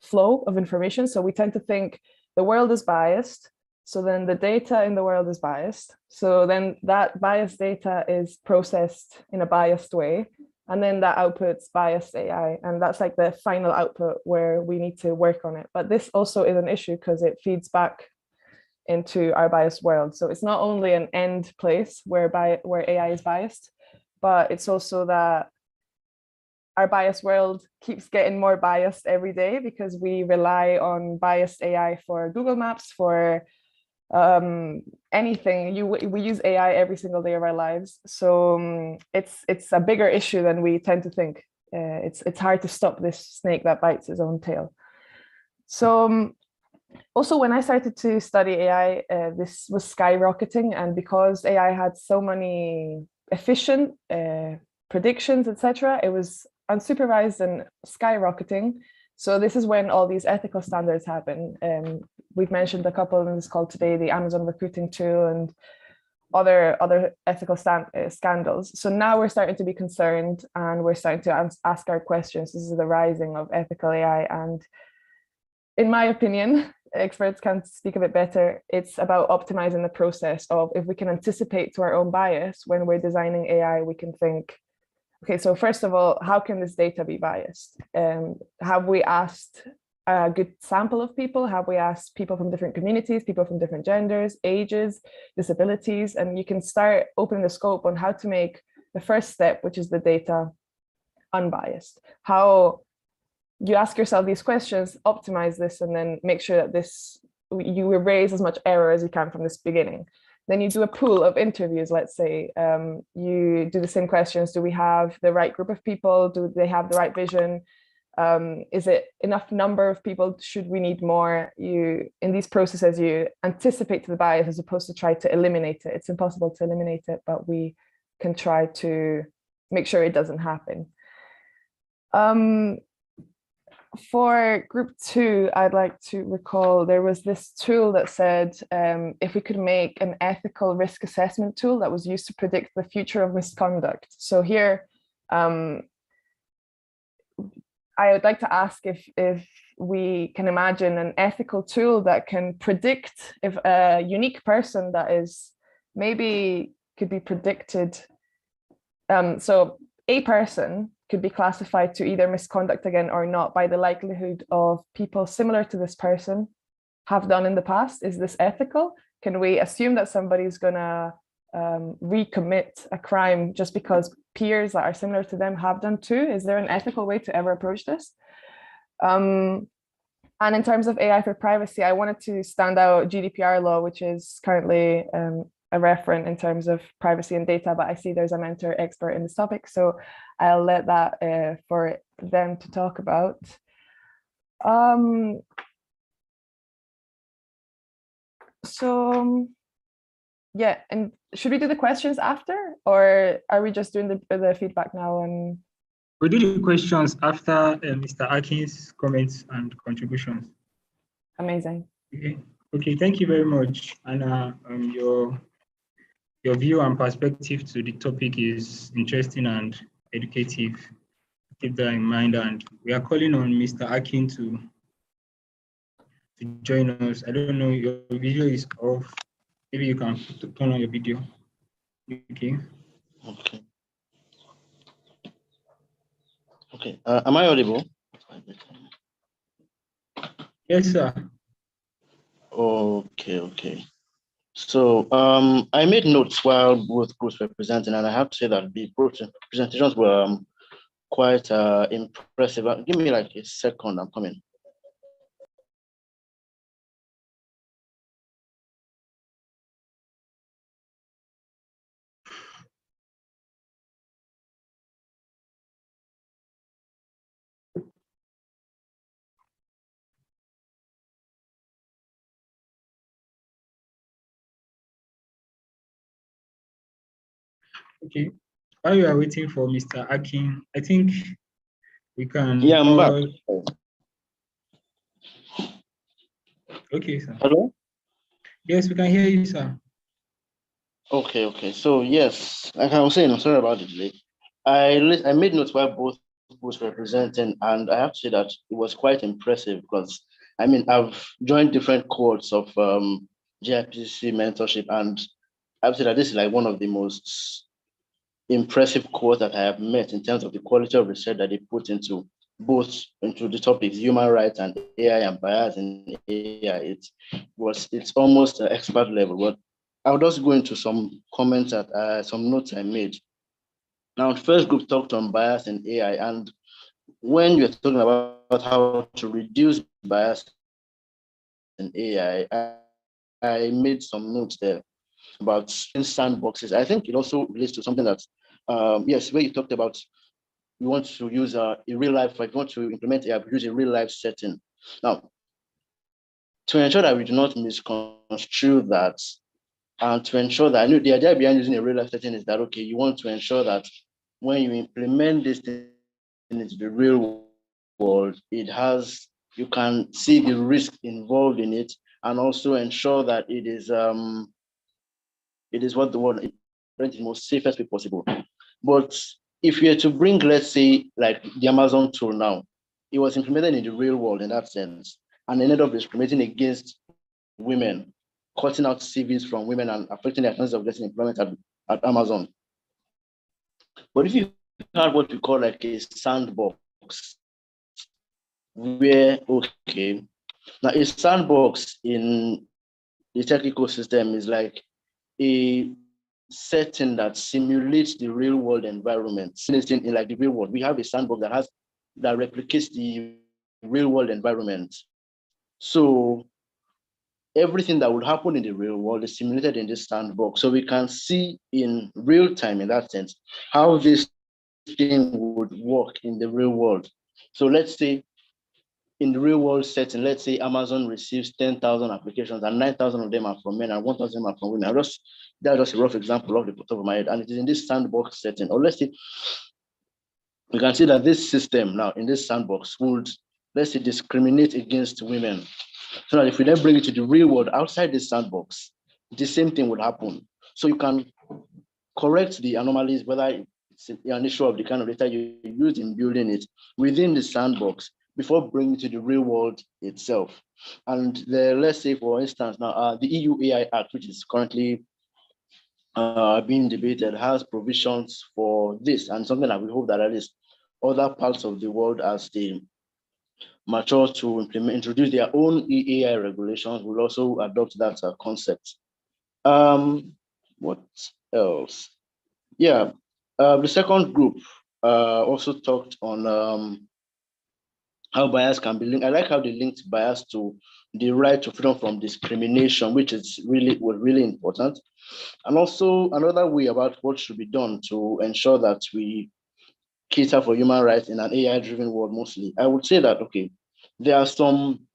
flow of information. So we tend to think the world is biased, so then the data in the world is biased. So then that biased data is processed in a biased way, and then that outputs biased AI. And that's like the final output where we need to work on it. But this also is an issue because it feeds back into our biased world. So it's not only an end place where AI is biased, but it's also that our biased world keeps getting more biased every day because we rely on biased AI for Google Maps, for anything. We use AI every single day of our lives. So it's a bigger issue than we tend to think. It's hard to stop this snake that bites its own tail. So also, when I started to study AI, this was skyrocketing, and because AI had so many efficient predictions, etc., it was unsupervised and skyrocketing. So this is when all these ethical standards happen. We've mentioned a couple in this call today, the Amazon recruiting tool and other ethical scandals. So now we're starting to be concerned, and we're starting to ask our questions. This is the rising of ethical AI. And in my opinion, experts can speak a bit better, it's about optimizing the process of, if we can anticipate to our own bias when we're designing AI, we can think, okay, so first of all, how can this data be biased? Have we asked a good sample of people? Have we asked people from different communities, people from different genders, ages, disabilities? And you can start opening the scope on how to make the first step, which is the data, unbiased. How you ask yourself these questions, optimize this, and then make sure that you erase as much error as you can from this beginning. Then you do a pool of interviews, let's say. You do the same questions. Do we have the right group of people? Do they have the right vision? Is it enough number of people? Should we need more? In these processes, you anticipate the bias as opposed to try to eliminate it. It's impossible to eliminate it, but we can try to make sure it doesn't happen. For group 2, I'd like to recall there was this tool that said if we could make an ethical risk assessment tool that was used to predict the future of misconduct. So here, I would like to ask if we can imagine an ethical tool that can predict if a unique person that is maybe could be predicted. So a person could be classified to either misconduct again or not by the likelihood of people similar to this person have done in the past. Is this ethical? Can we assume that somebody's gonna recommit a crime just because peers that are similar to them have done too? Is there an ethical way to ever approach this? And in terms of AI for privacy, I wanted to stand out GDPR law, which is currently a referent in terms of privacy and data, but I see there's a mentor expert in this topic, so I'll let that for them to talk about. So yeah, and should we do the questions after, or are we just doing the feedback now? And we'll do the questions after Mr. Akin's comments and contributions. Amazing. Okay, thank you very much. And your view and perspective to the topic is interesting and educative. Keep that in mind. And we are calling on Mr. Akin to join us. I don't know, your video is off. Maybe you can turn on your video. Okay. Okay. Am I audible? Yes, sir. Okay. So I made notes while both groups were presenting, and I have to say that the presentations were quite impressive. Give me like a second, I'm coming. Okay. While you are waiting for Mr. Akin, I think we can. Yeah, I'm back. Okay, sir. Hello? Yes, we can hear you, sir. Okay. So yes, like I was saying, I'm sorry about the delay. I made notes while both groups were presenting, and I have to say that it was quite impressive because I mean I've joined different cohorts of Jiipcc mentorship, and I have to say that this is like one of the most impressive cohorts that I have met in terms of the quality of research that they put into the topics human rights and AI and bias in AI. It's almost an expert level. But I'll just go into some comments that some notes I made. Now, the first group talked on bias in AI, and when you're talking about how to reduce bias in AI, I made some notes there about sandboxes. I think it also relates to something that, yes, where you talked about you want to use a real life, like you want to implement AI, use a real life setting. Now, to ensure that we do not misconstrue that, and to ensure that, I know the idea behind using a real life setting is that, okay, you want to ensure that when you implement this thing into the real world, you can see the risk involved in it, and also ensure that it is what the word is the most safest way possible. But if you were to bring, let's say, like the Amazon tool now, it was implemented in the real world in that sense, and ended up discriminating against women, cutting out CVs from women and affecting their chances of getting employment at Amazon. But if you had what we call like a sandbox, where, okay, now a sandbox in the tech ecosystem is like a setting that simulates the real world environment. In like the real world, we have a sandbox that replicates the real world environment. So everything that would happen in the real world is simulated in this sandbox. So we can see in real time, in that sense, how this thing would work in the real world. So let's say in the real world setting, let's say Amazon receives 10,000 applications and 9,000 of them are from men and 1,000 of them are from women. That's just a rough example off the top of my head. And it is in this sandbox setting. Or let's say, we can see that this system now in this sandbox would, let's say, discriminate against women. So that if we then bring it to the real world outside this sandbox, the same thing would happen. So you can correct the anomalies, whether it's an issue of the kind of data you used in building it within the sandbox before bringing it to the real world itself. And let's say, for instance, now the EU AI Act, which is currently being debated, has provisions for this, and something that we hope that at least other parts of the world, as they mature to introduce their own AI regulations, will also adopt that concept. What else? Yeah, the second group also talked on how bias can be linked. I like how they linked bias to the right to freedom from discrimination, which was really important. And also another way about what should be done to ensure that we cater for human rights in an AI-driven world mostly. I would say that, okay, there are some,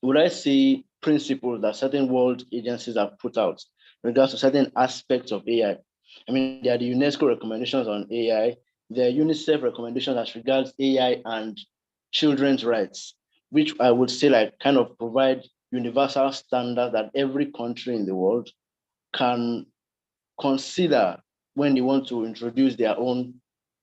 would I say, principles that certain world agencies have put out in regards to certain aspects of AI. I mean, there are the UNESCO recommendations on AI, there are UNICEF recommendations as regards AI and children's rights, which I would say like kind of provide universal standards that every country in the world can consider when they want to introduce their own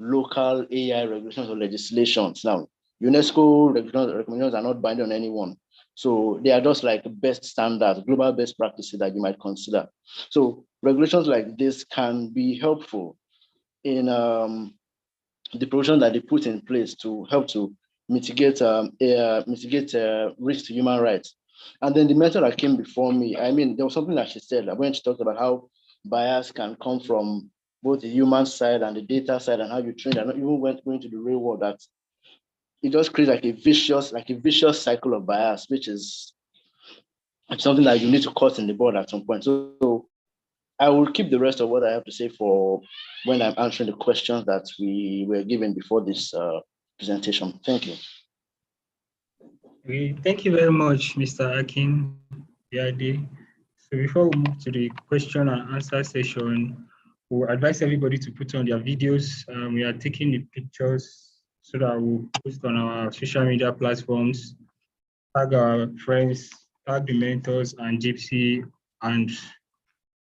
local AI regulations or legislations. Now, UNESCO recommendations are not binding on anyone. So they are just like best standards, global best practices that you might consider. So regulations like this can be helpful in the provision that they put in place to help to mitigate risk to human rights. And then the mentor that came before me, I mean, there was something that she said when she talked about how bias can come from both the human side and the data side, and how you train, and even when going to the real world, that it just creates like a vicious cycle of bias, which is something that you need to cut in the board at some point. So I will keep the rest of what I have to say for when I'm answering the questions that we were given before this presentation. Thank you. Okay, thank you very much, Mr. Akin Yade. So before we move to the question and answer session, we'll advise everybody to put on their videos. We are taking the pictures so that we'll post on our social media platforms, tag our friends, tag the mentors and Jiipcc, and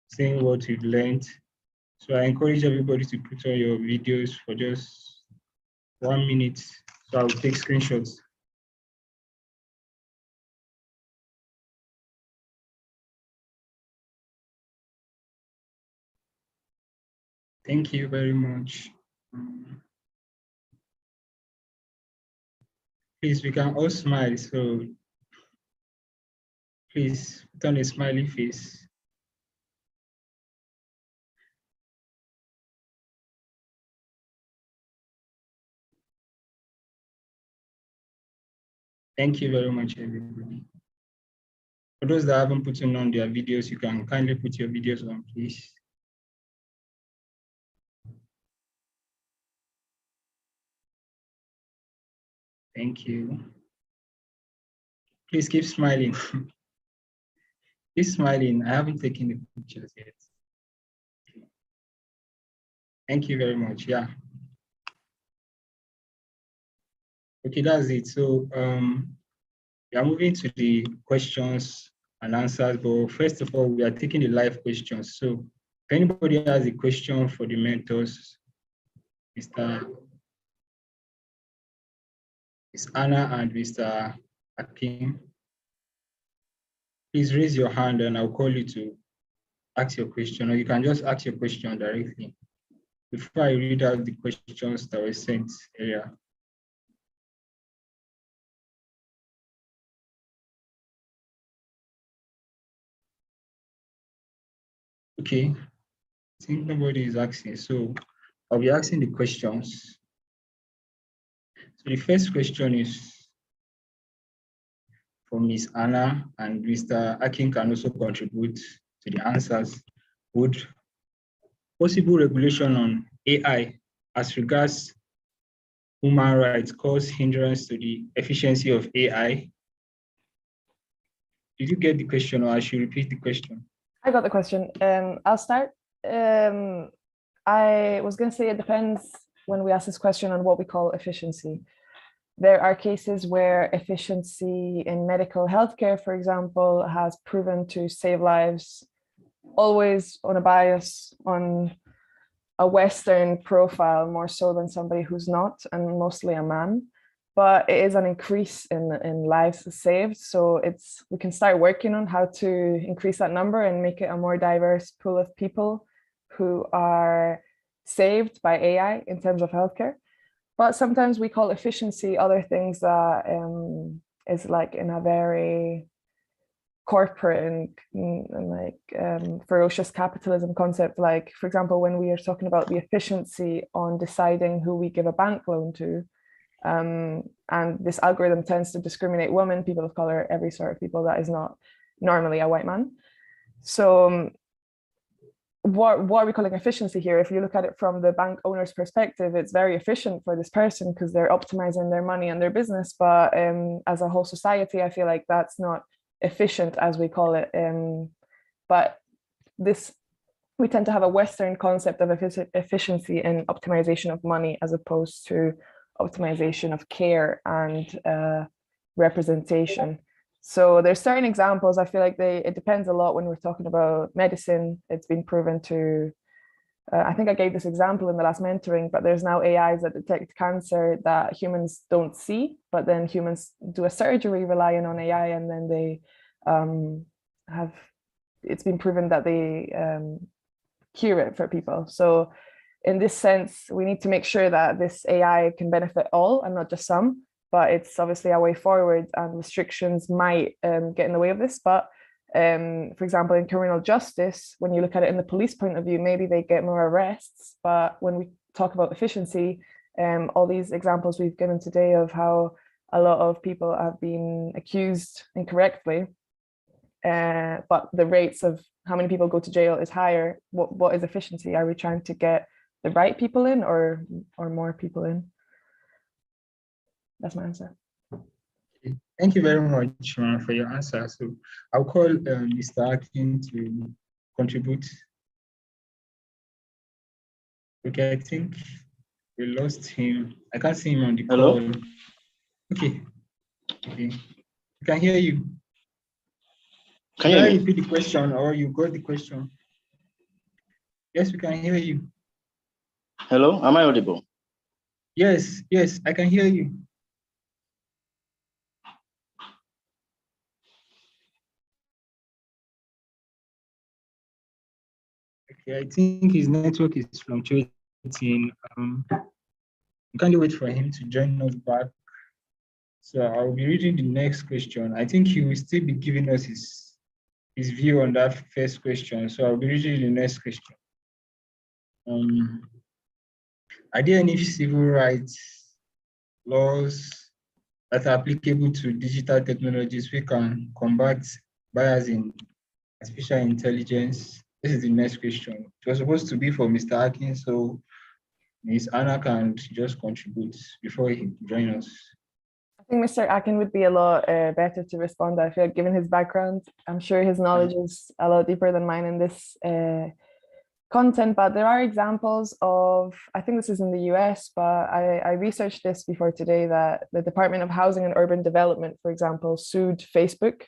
saying what we've learned. So I encourage everybody to put on your videos for just 1 minute. So I'll take screenshots. Thank you very much. Please, we can all smile. So please put on a smiley face. Thank you very much, everybody. For those that haven't put on their videos, you can kindly put your videos on, please. Thank you. Please keep smiling. Keep smiling. I haven't taken the pictures yet. Thank you very much. Yeah. Okay, that's it. So we are moving to the questions and answers, but first of all, we are taking the live questions. So if anybody has a question for the mentors, Ms. Anna and Mr. Akin, please raise your hand and I'll call you to ask your question, or you can just ask your question directly before I read out the questions that were sent earlier. Okay, I think nobody is asking, so I'll be asking the questions. So the first question is from Ms. Anna, and Mr. Akin can also contribute to the answers. Would possible regulation on AI as regards human rights cause hindrance to the efficiency of AI? Did you get the question, or I should repeat the question? I got the question. I'll start. I was going to say it depends when we ask this question on what we call efficiency. There are cases where efficiency in medical healthcare, for example, has proven to save lives, always on a bias on a Western profile, more so than somebody who's not, and mostly a man. But it is an increase in lives saved. So we can start working on how to increase that number and make it a more diverse pool of people who are saved by AI in terms of healthcare. But sometimes we call efficiency other things that is like in a very corporate and like ferocious capitalism concept. Like, for example, when we are talking about the efficiency on deciding who we give a bank loan to, and this algorithm tends to discriminate women, people of color, every sort of people that is not normally a white man. So what are we calling efficiency here? If you look at it from the bank owner's perspective, it's very efficient for this person because they're optimizing their money and their business. But as a whole society, I feel like that's not efficient, as we call it. But we tend to have a Western concept of efficiency and optimization of money as opposed to optimization of care and representation. So there's certain examples. I feel like it depends a lot when we're talking about medicine. It's been proven to, I think I gave this example in the last mentoring, but there's now AIs that detect cancer that humans don't see, but then humans do a surgery relying on AI, and then they it's been proven that they cure it for people. So in this sense, we need to make sure that this AI can benefit all and not just some. But it's obviously a way forward, and restrictions might get in the way of this. But for example, in criminal justice, when you look at it in the police point of view, maybe they get more arrests. But when we talk about efficiency, all these examples we've given today of how a lot of people have been accused incorrectly, but the rates of how many people go to jail is higher. What is efficiency? Are we trying to get the right people in or more people in? That's my answer. Thank you very much for your answer. So I'll call Mr. Akin to contribute. Okay, I think we lost him. I can't see him on the Hello? call. Okay. We can hear you. Can Can you I hear me? repeat the question, or you got the question? Yes, we can hear you. Hello? Am I audible? Yes, I can hear you. Okay, I think his network is fluctuating. We can't wait for him to join us back. So I'll be reading the next question. I think he will still be giving us his view on that first question. So I'll be reading the next question. Are there any civil rights laws that are applicable to digital technologies we can combat bias in artificial intelligence? This is the next question. It was supposed to be for Mr. Akin, so Ms. Anna can just contribute before he joins us. I think Mr. Akin would be a lot better to respond. I feel like given his background, I'm sure his knowledge is a lot deeper than mine in this content, but there are examples of, I think this is in the US, but I researched this before today, that the Department of Housing and Urban Development, for example, sued Facebook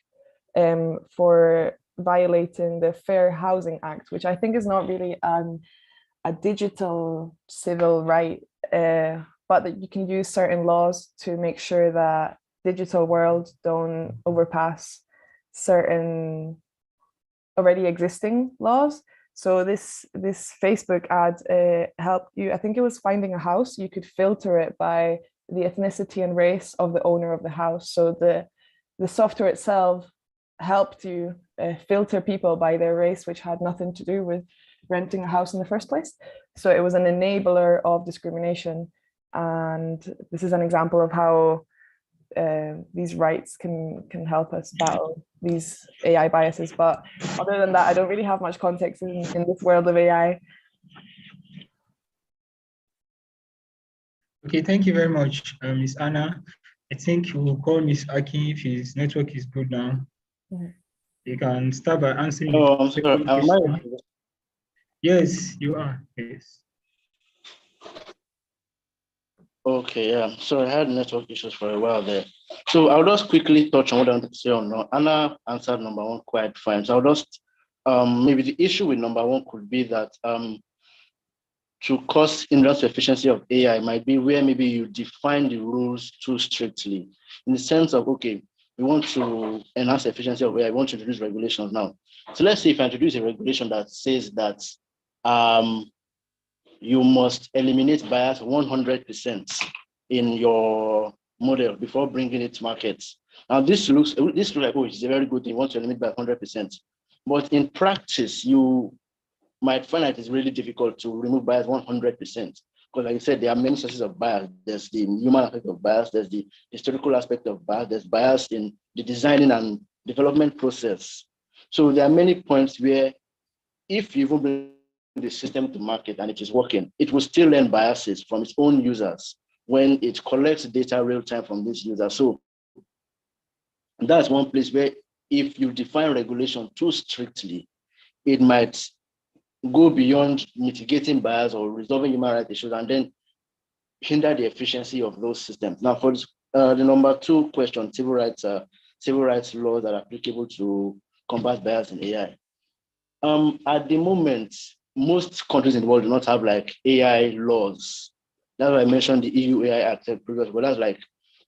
for violating the Fair Housing Act, which I think is not really a digital civil right, but that you can use certain laws to make sure that digital world don't overpass certain already existing laws. So this Facebook ad helped you, I think it was finding a house, you could filter it by the ethnicity and race of the owner of the house. So the software itself helped you filter people by their race, which had nothing to do with renting a house in the first place. So it was an enabler of discrimination. And this is an example of how these rights can help us battle these AI biases. But other than that, I don't really have much context in this world of AI. Okay, thank you very much, Ms. Anna. I think we'll call Ms. Aki if his network is good now. You can start by answering. Oh, I'm sorry. Am I? Yes, you are. Yes. Okay, yeah. Sorry, I had network issues for a while there. So I'll just quickly touch on what I wanted to say on no. Anna answered number one quite fine. So I'll just maybe the issue with number one could be that to cause hindrance to efficiency of AI might be where maybe you define the rules too strictly, in the sense of, okay, we want to enhance the efficiency of AI, we want to introduce regulations now. So let's say if I introduce a regulation that says that you must eliminate bias 100% in your model before bringing it to market. Now this looks like, oh, it's a very good thing, you want to eliminate by 100%. But in practice, you might find that it's really difficult to remove bias 100%. Because like I said, there are many sources of bias. There's the human aspect of bias, there's the historical aspect of bias, there's bias in the designing and development process. So there are many points where if you even bring the system to market and it is working, it will still learn biases from its own users when it collects data real time from these users. So that's one place where if you define regulation too strictly, it might go beyond mitigating bias or resolving human rights issues and then hinder the efficiency of those systems. Now, for the number two question, civil rights laws that are applicable to combat bias in AI. At the moment, most countries in the world do not have like AI laws. That's why I mentioned the EU AI Act previously, but that's like,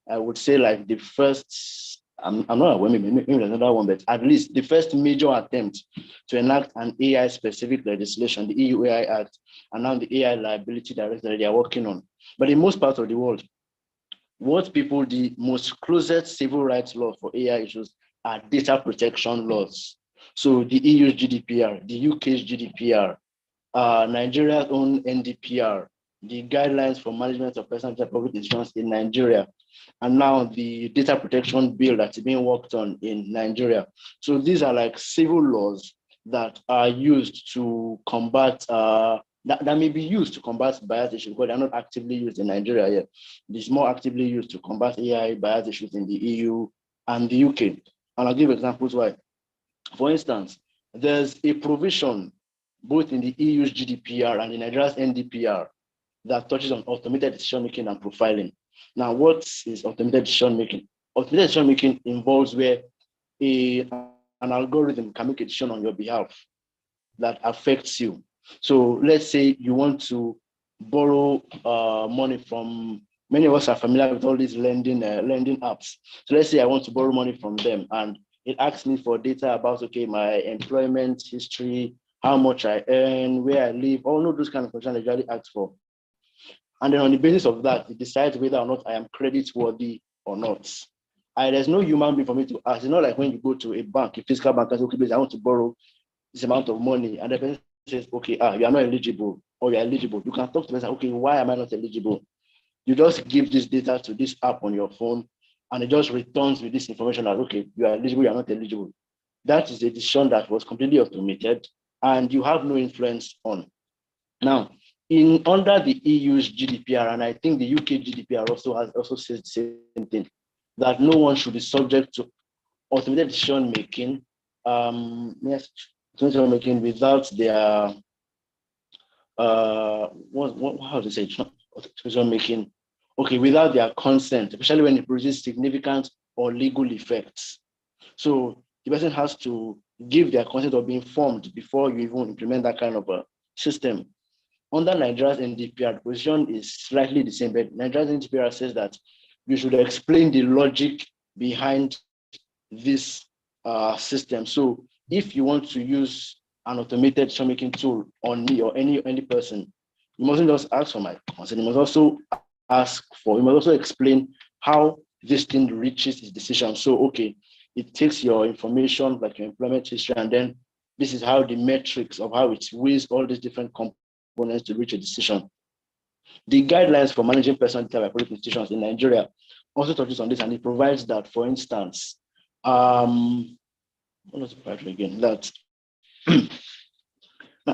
I would say like the first, I'm not aware, maybe there's another one, but at least the first major attempt to enact an AI specific legislation, the EU AI Act, and now the AI liability directive that they are working on. But in most parts of the world, the most closest civil rights law for AI issues are data protection laws. So the EU's GDPR, the UK's GDPR, Nigeria's own NDPR, the guidelines for management of personal data public insurance in Nigeria, and now the data protection bill that's being worked on in Nigeria. So these are like civil laws that are used to combat, that may be used to combat bias issues, because they're not actively used in Nigeria yet. It's more actively used to combat AI bias issues in the EU and the UK. And I'll give examples why. For instance, there's a provision both in the EU's GDPR and in Nigeria's NDPR that touches on automated decision-making and profiling. Now, what is automated decision-making? Automated decision-making involves where an algorithm can make a decision on your behalf that affects you. So let's say you want to borrow money from, many of us are familiar with all these lending apps. So let's say I want to borrow money from them and it asks me for data about, okay, my employment history, how much I earn, where I live, all of those kind of questions I usually ask for. And then on the basis of that, it decides whether or not I am credit worthy or not. There's no human being for me to ask. It's not like when you go to a bank, a physical bank, and say, okay, please, I want to borrow this amount of money. And the person says, okay, you are not eligible, or you're eligible. You can talk to them and say, okay, why am I not eligible? You just give this data to this app on your phone, and it just returns with this information that, okay, you are eligible, you are not eligible. That is a decision that was completely automated, and you have no influence on. Now, under the EU's GDPR, and I think the UK GDPR also says the same thing, that no one should be subject to automated decision making, decision making without their how to say decision making, okay, without their consent, especially when it produces significant or legal effects. So the person has to give their consent or be informed before you even implement that kind of a system. Under Nigeria's NDPR, the position is slightly the same, but Nigeria's NDPR says that you should explain the logic behind this system. So if you want to use an automated decision-making tool on me or any person, you mustn't just ask for my consent. You must also you must also explain how this thing reaches its decision. So, okay, it takes your information, like your employment history, and then this is how the metrics of how it weighs all these different components to reach a decision. The guidelines for managing personal data by public institutions in Nigeria also touches on this, and it provides that, for instance, what was the part again? That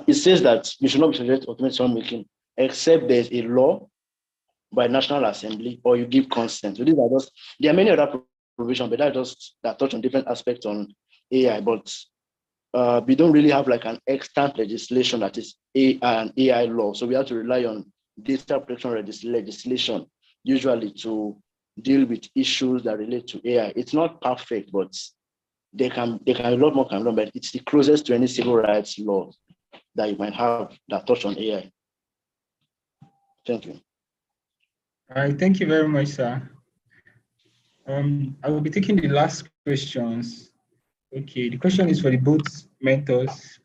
it says that you should not be subject to automated decision making except there's a law by National Assembly or you give consent. So these are just, there are many other provisions, but that touch on different aspects on AI, but we don't really have like an extant legislation that is an AI law. So we have to rely on data protection legislation usually to deal with issues that relate to AI. It's not perfect, but they can a lot more can be done, but it's the closest to any civil rights law that you might have that touch on AI. Thank you. All right, thank you very much, sir. I will be taking the last questions. Okay, the question is for the both mentors.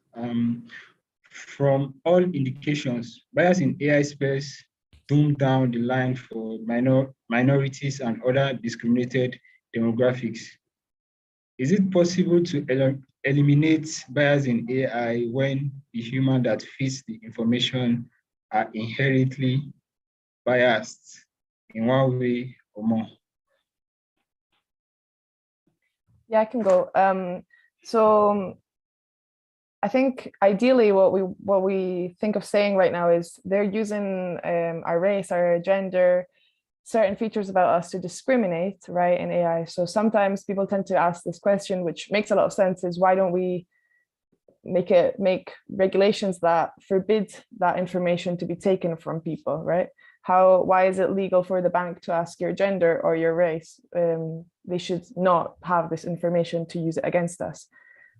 From all indications, bias in AI space doom down the line for minorities and other discriminated demographics. Is it possible to eliminate bias in AI when the human that feeds the information are inherently biased in one way or more? Yeah, I can go. So I think ideally what we think of saying right now is they're using our race, our gender, certain features about us to discriminate, right, in AI. So sometimes people tend to ask this question, which makes a lot of sense, is why don't we make regulations that forbid that information to be taken from people, right? Why is it legal for the bank to ask your gender or your race? They should not have this information to use it against us.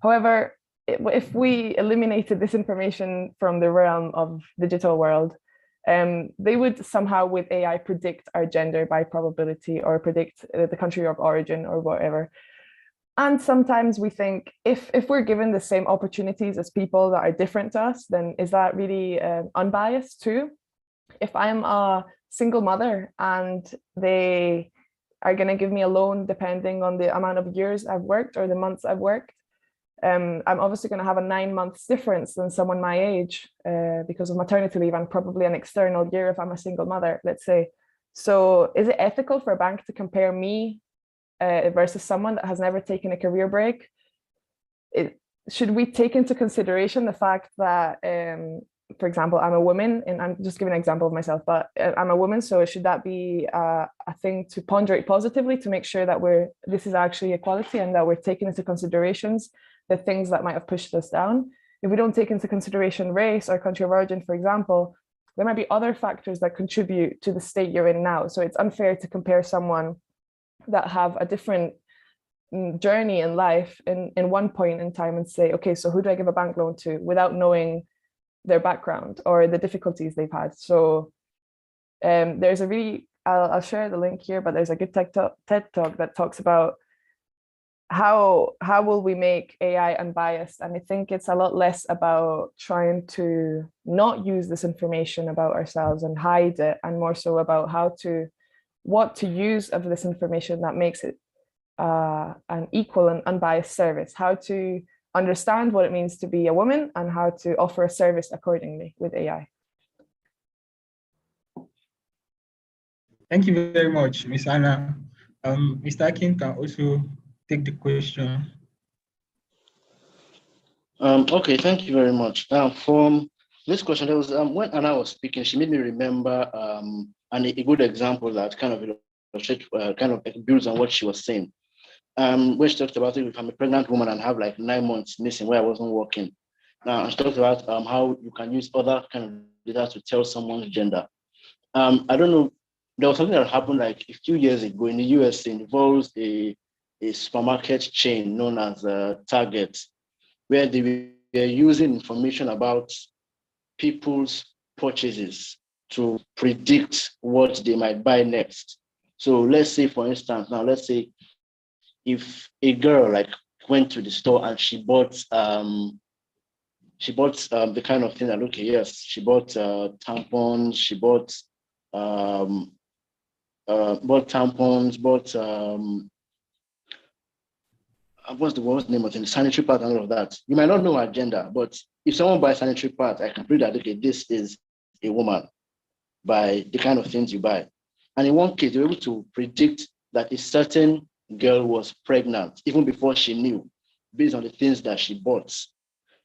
However, if we eliminated this information from the realm of digital world, they would somehow with AI predict our gender by probability or predict the country of origin or whatever. And sometimes we think if we're given the same opportunities as people that are different to us, then is that really unbiased too? If I'm a single mother and they are going to give me a loan depending on the amount of years I've worked or the months I've worked, I'm obviously going to have a 9 months difference than someone my age because of maternity leave and probably an external year if I'm a single mother, let's say. So is it ethical for a bank to compare me versus someone that has never taken a career break? Should we take into consideration the fact that, for example, I'm a woman, and I'm just giving an example of myself, but I'm a woman, so should that be a thing to ponderate positively to make sure that this is actually equality and that we're taking into considerations the things that might have pushed us down? If we don't take into consideration race or country of origin, for example, there might be other factors that contribute to the state you're in now. So it's unfair to compare someone that have a different journey in life in one point in time and say, okay, so who do I give a bank loan to without knowing their background or the difficulties they've had? So there's a really, I'll share the link here, but there's a good TED talk that talks about how will we make AI unbiased? And I think it's a lot less about trying to not use this information about ourselves and hide it, and more so about what to use of this information that makes it an equal and unbiased service, how to understand what it means to be a woman and how to offer a service accordingly with AI. Thank you very much, Ms. Anna. Mr. Akin can also take the question. Okay, thank you very much. From this question, there was when Anna was speaking, she made me remember a good example that kind of illustrates, kind of builds on what she was saying. Where she talked about it, if I'm a pregnant woman and have like 9 months missing where I wasn't working. Now she talked about how you can use other kind of data to tell someone's gender. I don't know, there was something that happened like a few years ago in the US. It involves a supermarket chain known as Target, where they were using information about people's purchases to predict what they might buy next. So let's say, for instance, let's say if a girl like went to the store and she bought the kind of thing that, okay, yes, she bought tampons, she bought tampons, what's the name of it, the sanitary pad and all of that. You might not know her gender, but if someone buys sanitary pads, I can predict that, okay, this is a woman by the kind of things you buy. And in one case, they were able to predict that a certain girl was pregnant even before she knew, based on the things that she bought.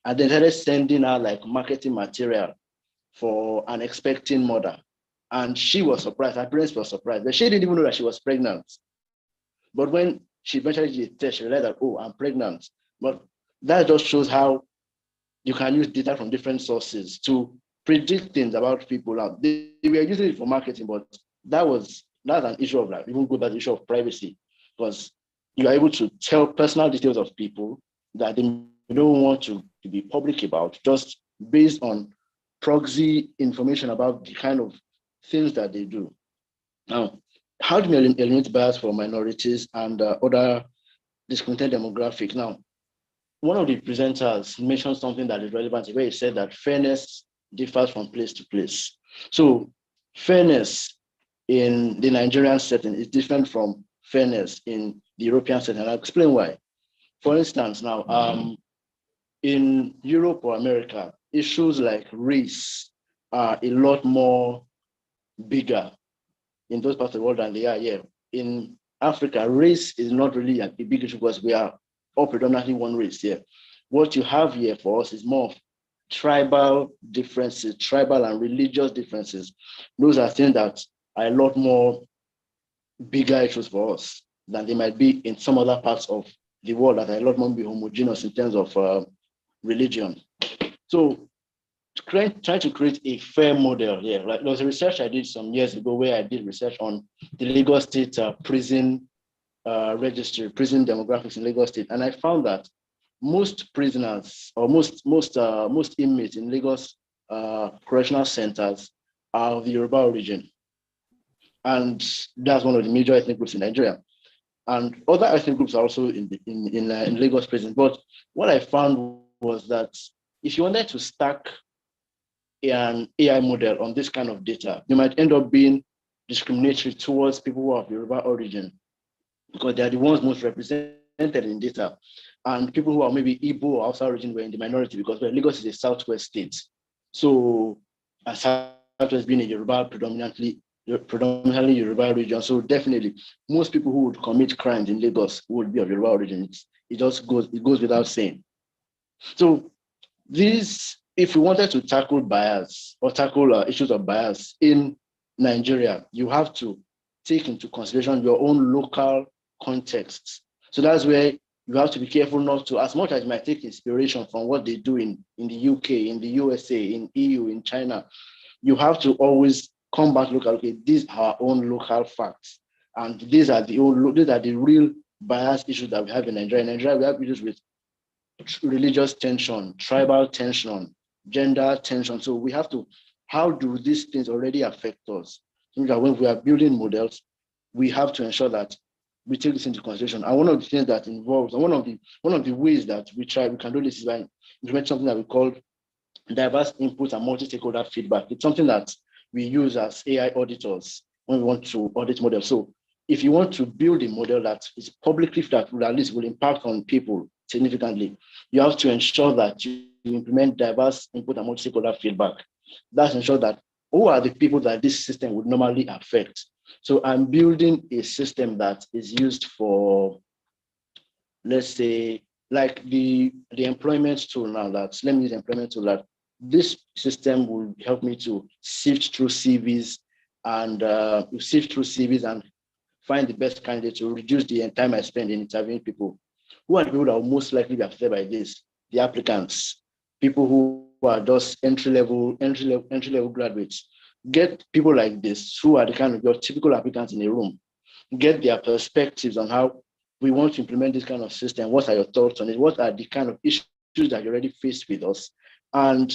And they started sending her like marketing material for an expecting mother. And she was surprised, her parents were surprised, but she didn't even know that she was pregnant. But when she eventually did a test, she realized that, oh, I'm pregnant. But that just shows how you can use data from different sources to predict things about people. Now, they were using it for marketing, but that's an issue of like, even go that issue of privacy, because you are able to tell personal details of people that they don't want to be public about, just based on proxy information about the kind of things that they do. Now, how do we eliminate bias for minorities and other discriminated demographics? Now, one of the presenters mentioned something that is relevant, where he said that fairness differs from place to place. So fairness in the Nigerian setting is different from fairness in the European setting. And I'll explain why. For instance, now, in Europe or America, issues like race are a lot more bigger in those parts of the world than they are here. In Africa, race is not really a big issue because we are all predominantly one race here. What you have here for us is more of tribal differences, tribal and religious differences. Those are things that are a lot more bigger issues for us than they might be in some other parts of the world that are a lot more homogeneous in terms of religion. So trying to create a fair model here. Like there was a research I did some years ago where I did research on the Lagos State prison registry, prison demographics in Lagos State, and I found that most prisoners or most inmates in Lagos correctional centers are of the Yoruba origin, and that's one of the major ethnic groups in Nigeria. And other ethnic groups are also in Lagos prison. But what I found was that if you wanted to stack an AI model on this kind of data, you might end up being discriminatory towards people who are of Yoruba origin, because they are the ones most represented in data. And people who are maybe Igbo or Hausa origin were in the minority, because Lagos is a southwest state. So southwest being a Yoruba, predominantly Yoruba region. So definitely, most people who would commit crimes in Lagos would be of Yoruba origin. It goes without saying. So if we wanted to tackle bias or tackle issues of bias in Nigeria, you have to take into consideration your own local context. So that's where you have to be careful not to, as much as you might take inspiration from what they do in the UK, in the USA, in EU, in China, you have to always come back, look at, okay, these are our own local facts. And these are the real bias issues that we have in Nigeria. In Nigeria, we have issues with religious tension, tribal tension, gender tension. So we have to, how do these things already affect us? So that when we are building models, we have to ensure that we take this into consideration. And one of the things that involves, and one of the ways that we can do this is by implementing something that we call diverse input and multi-stakeholder feedback. It's something that we use as AI auditors when we want to audit models. So if you want to build a model that is publicly, that will at least will impact on people significantly, you have to ensure that you implement diverse input and multi-stakeholder feedback. That's ensure that who are the people that this system would normally affect. So I'm building a system that is used for, let's say, like the employment tool now. Let me use employment tool. That this system will help me to sift through CVs and find the best candidate to reduce the time I spend in interviewing people. Who are the people that will most likely be affected by this? The applicants, people who are just entry level graduates. Get people like this who are the kind of your typical applicants in a room. Get their perspectives on how we want to implement this kind of system. What are your thoughts on it? What are the kind of issues that you already faced with us? And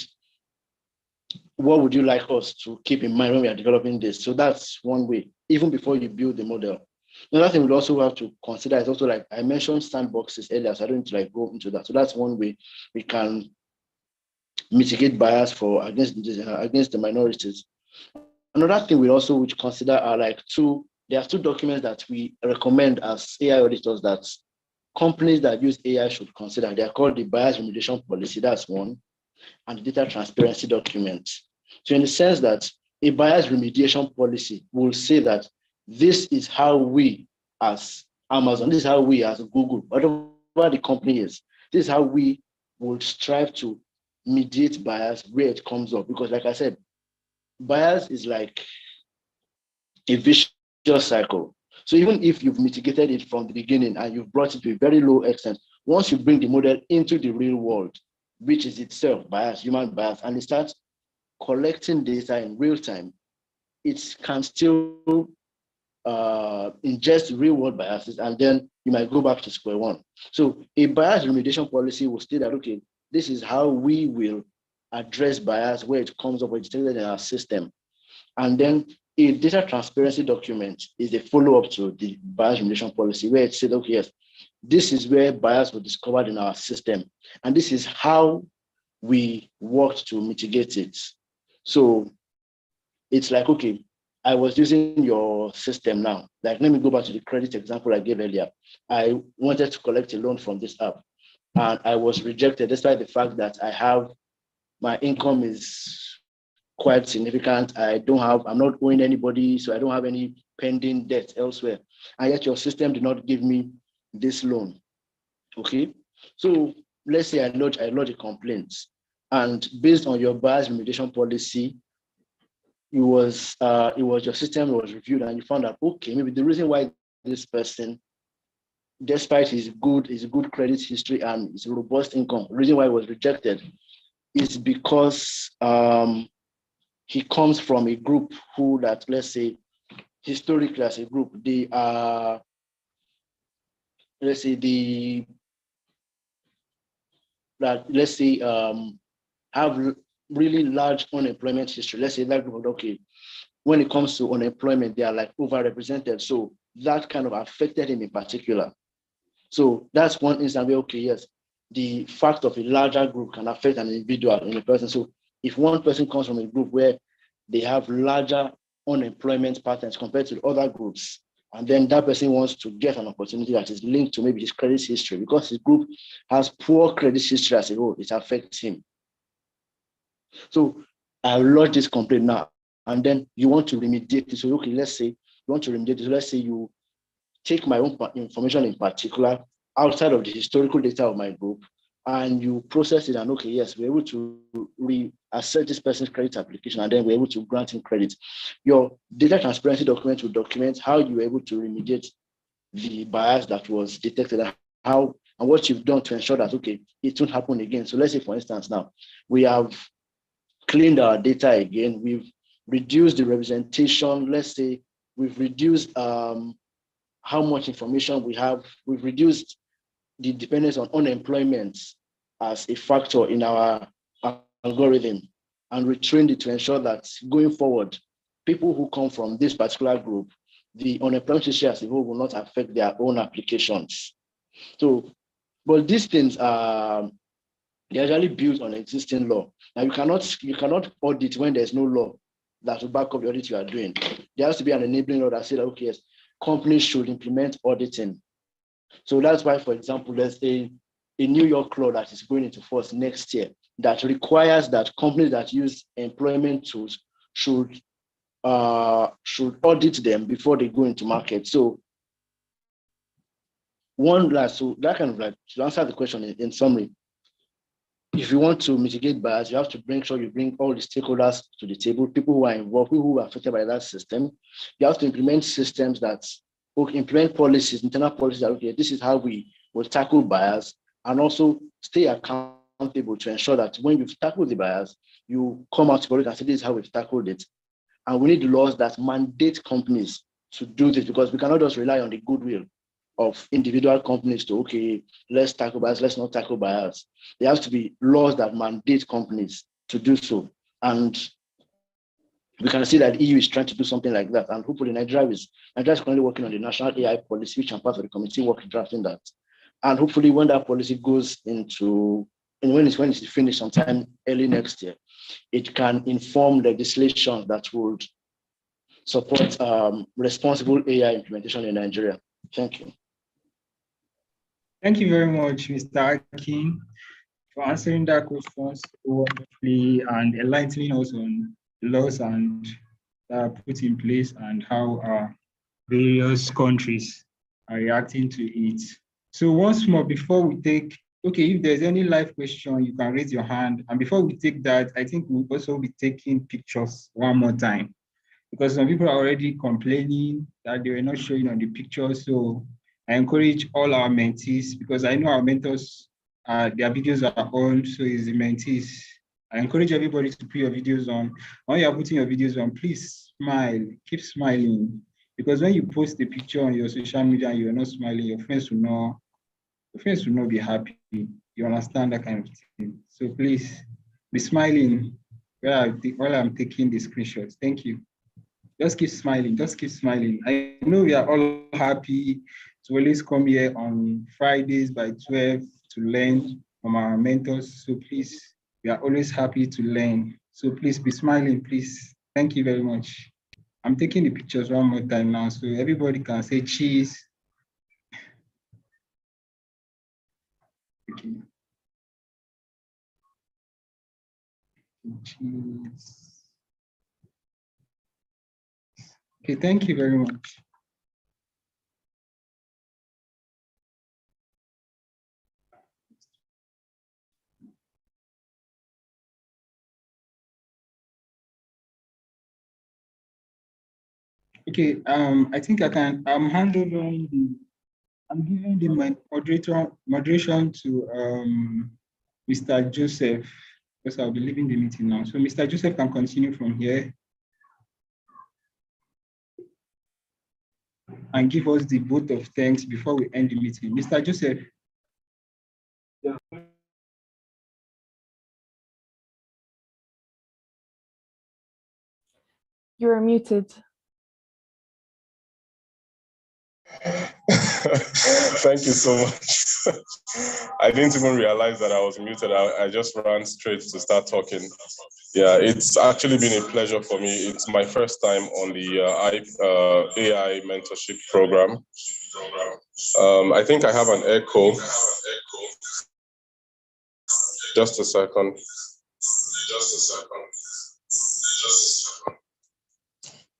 what would you like us to keep in mind when we are developing this? So that's one way, even before you build the model. Another thing we also have to consider is also, like I mentioned, sandboxes earlier, so I don't need to go into that. So that's one way we can mitigate bias against the minorities. Another thing we also consider are there are two documents that we recommend as AI auditors that companies that use AI should consider. They are called the bias remediation policy, that's one, and the data transparency document. So in the sense that a bias remediation policy will say that this is how we as Amazon, this is how we as Google, whatever the company is, this is how we would strive to mediate bias where it comes up. Because like I said, bias is like a vicious cycle. So even if you've mitigated it from the beginning and you've brought it to a very low extent, once you bring the model into the real world, which is itself bias, human bias, and it starts collecting data in real time, it can still ingest real world biases, and then you might go back to square one. So a bias remediation policy will state that, okay, this is how we will address bias where it comes up or it's detected in our system. And then a data transparency document is a follow-up to the bias remediation policy where it said, okay, yes, this is where bias was discovered in our system, and this is how we worked to mitigate it. So it's like, okay, I was using your system now. Like, let me go back to the credit example I gave earlier. I wanted to collect a loan from this app, and I was rejected despite the fact that my income is quite significant. I'm not owing anybody, so I don't have any pending debt elsewhere. And yet your system did not give me this loan. Okay, so let's say I lodge a complaint, and based on your bias remediation policy, it was your system was reviewed, and you found out, okay, maybe the reason why this person, despite his good credit history and his robust income, the reason why he was rejected is because he comes from a group who that, let's say, historically as a group, they are, have really large unemployment history. Let's say that group, okay, when it comes to unemployment, they are like overrepresented. So that kind of affected him in particular. So that's one instance where, okay, yes, the fact of a larger group can affect an individual in a person. So if one person comes from a group where they have larger unemployment patterns compared to the other groups, and then that person wants to get an opportunity that is linked to maybe his credit history, because his group has poor credit history as a whole, it affects him. So I'll lodge this complaint now, and then you want to remediate it. So, okay, let's say you want to remediate it. So let's say you take my own information in particular outside of the historical data of my group, and you process it, and okay, yes, we're able to reassert this person's credit application, and then we're able to grant him credit. Your data transparency document will document how you were able to remediate the bias that was detected, and how and what you've done to ensure that, okay, it won't happen again. So let's say, for instance, now we have cleaned our data again, we've reduced the representation, let's say we've reduced how much information we have, we've reduced the dependence on unemployment as a factor in our algorithm, and retrained it to ensure that going forward, people who come from this particular group, the unemployment issue as a whole will not affect their own applications. So, but these things are they're actually built on existing law. Now you cannot audit when there's no law that will back up the audit you are doing. There has to be an enabling law that says, okay, yes, companies should implement auditing. So that's why, for example, there's a New York law that is going into force next year that requires that companies that use employment tools should audit them before they go into market. So that kind of like, to answer the question in summary, if you want to mitigate bias, you have to make sure you bring all the stakeholders to the table, people who are involved, people who are affected by that system. You have to implement systems that implement policies, internal policies that, okay, this is how we will tackle bias, and also stay accountable to ensure that when you've tackled the bias, you come out to it and say, this is how we've tackled it. And we need laws that mandate companies to do this, because we cannot just rely on the goodwill of individual companies to, okay, let's tackle bias, let's not tackle bias. There has to be laws that mandate companies to do so. And we can see that EU is trying to do something like that. And hopefully Nigeria is currently working on the national AI policy, which I'm part of the committee working drafting that. And hopefully when that policy goes into, and when it's finished sometime early next year, it can inform legislation that would support responsible AI implementation in Nigeria. Thank you. Thank you very much, Mr. Akin, for answering that question so wonderfully and enlightening us on the laws and that are put in place and how various countries are reacting to it. So once more, before we take, okay, if there's any live question, you can raise your hand. And before we take that, I think we'll also be taking pictures one more time because some people are already complaining that they were not showing on the pictures. So I encourage all our mentees, because I know our mentors, their videos are on, so is the mentees. I encourage everybody to put your videos on. When you are putting your videos on, please smile, keep smiling. Because when you post a picture on your social media and you're not smiling, your friends will not be happy. You understand that kind of thing. So please be smiling while I'm taking the screenshots. Thank you. Just keep smiling, just keep smiling. I know we are all happy to always come here on Fridays by 12 to learn from our mentors. So please, we are always happy to learn. So please be smiling, please. Thank you very much. I'm taking the pictures one more time now so everybody can say cheese. Okay. Cheese. Okay, thank you very much. Okay, I think I'm handling I'm giving the moderation to Mr. Joseph, because I'll be leaving the meeting now. So Mr. Joseph can continue from here and give us the vote of thanks before we end the meeting. Mr. Joseph. Yeah. You're muted. Thank you so much. I didn't even realize that I was muted. I just ran straight to start talking. Yeah, it's actually been a pleasure for me. It's my first time on the AI mentorship program. I think I have an echo. Just a second.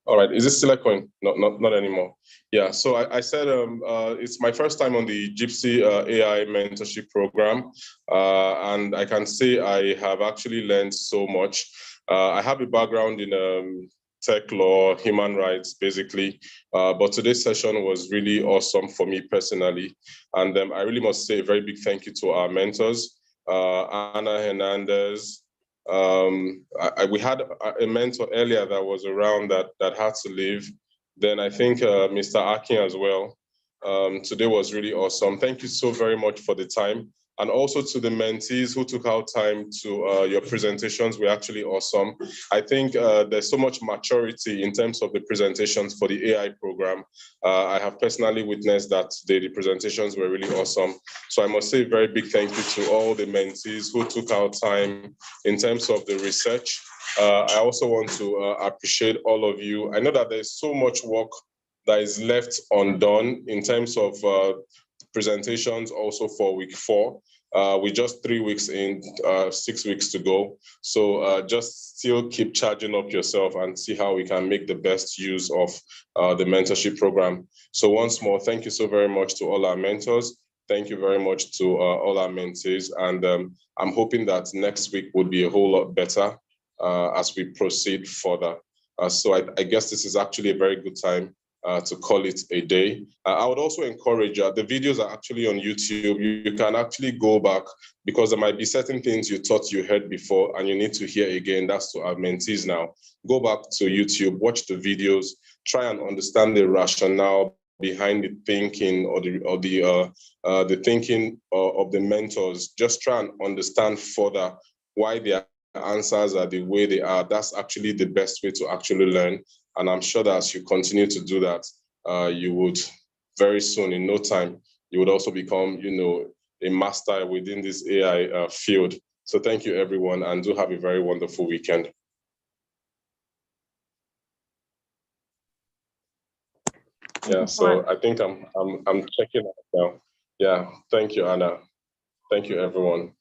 All right, is this still echoing? Not anymore. Yeah, so I said it's my first time on the Jiipcc AI mentorship program, and I can say I have actually learned so much. I have a background in tech law, human rights, basically, but today's session was really awesome for me personally, and I really must say a very big thank you to our mentors, Anna Hernandez. We had a mentor earlier that was around that had to leave. Then I think Mr. Akin as well. Today was really awesome. Thank you so very much for the time. And also to the mentees who took out time to your presentations were actually awesome. I think there's so much maturity in terms of the presentations for the AI program. I have personally witnessed that the presentations were really awesome. So I must say a very big thank you to all the mentees who took out time in terms of the research. I also want to appreciate all of you. I know that there's so much work that is left undone in terms of presentations also for week 4. We're just 3 weeks in, 6 weeks to go. So just still keep charging up yourself and see how we can make the best use of the mentorship program. So once more, thank you so very much to all our mentors. Thank you very much to all our mentees. And I'm hoping that next week would be a whole lot better as we proceed further. So I guess this is actually a very good time to call it a day. I would also encourage, the videos are actually on YouTube. You can actually go back because there might be certain things you thought you heard before and you need to hear again. That's to our mentees now. Go back to YouTube, watch the videos, try and understand the rationale behind the thinking or the thinking of the mentors. Just try and understand further why their answers are the way they are. That's actually the best way to actually learn. And I'm sure that as you continue to do that, you would very soon, in no time, you would also become, a master within this AI field. So thank you, everyone, and do have a very wonderful weekend. Yeah, so I think I'm checking out now. Yeah, thank you, Anna. Thank you, everyone.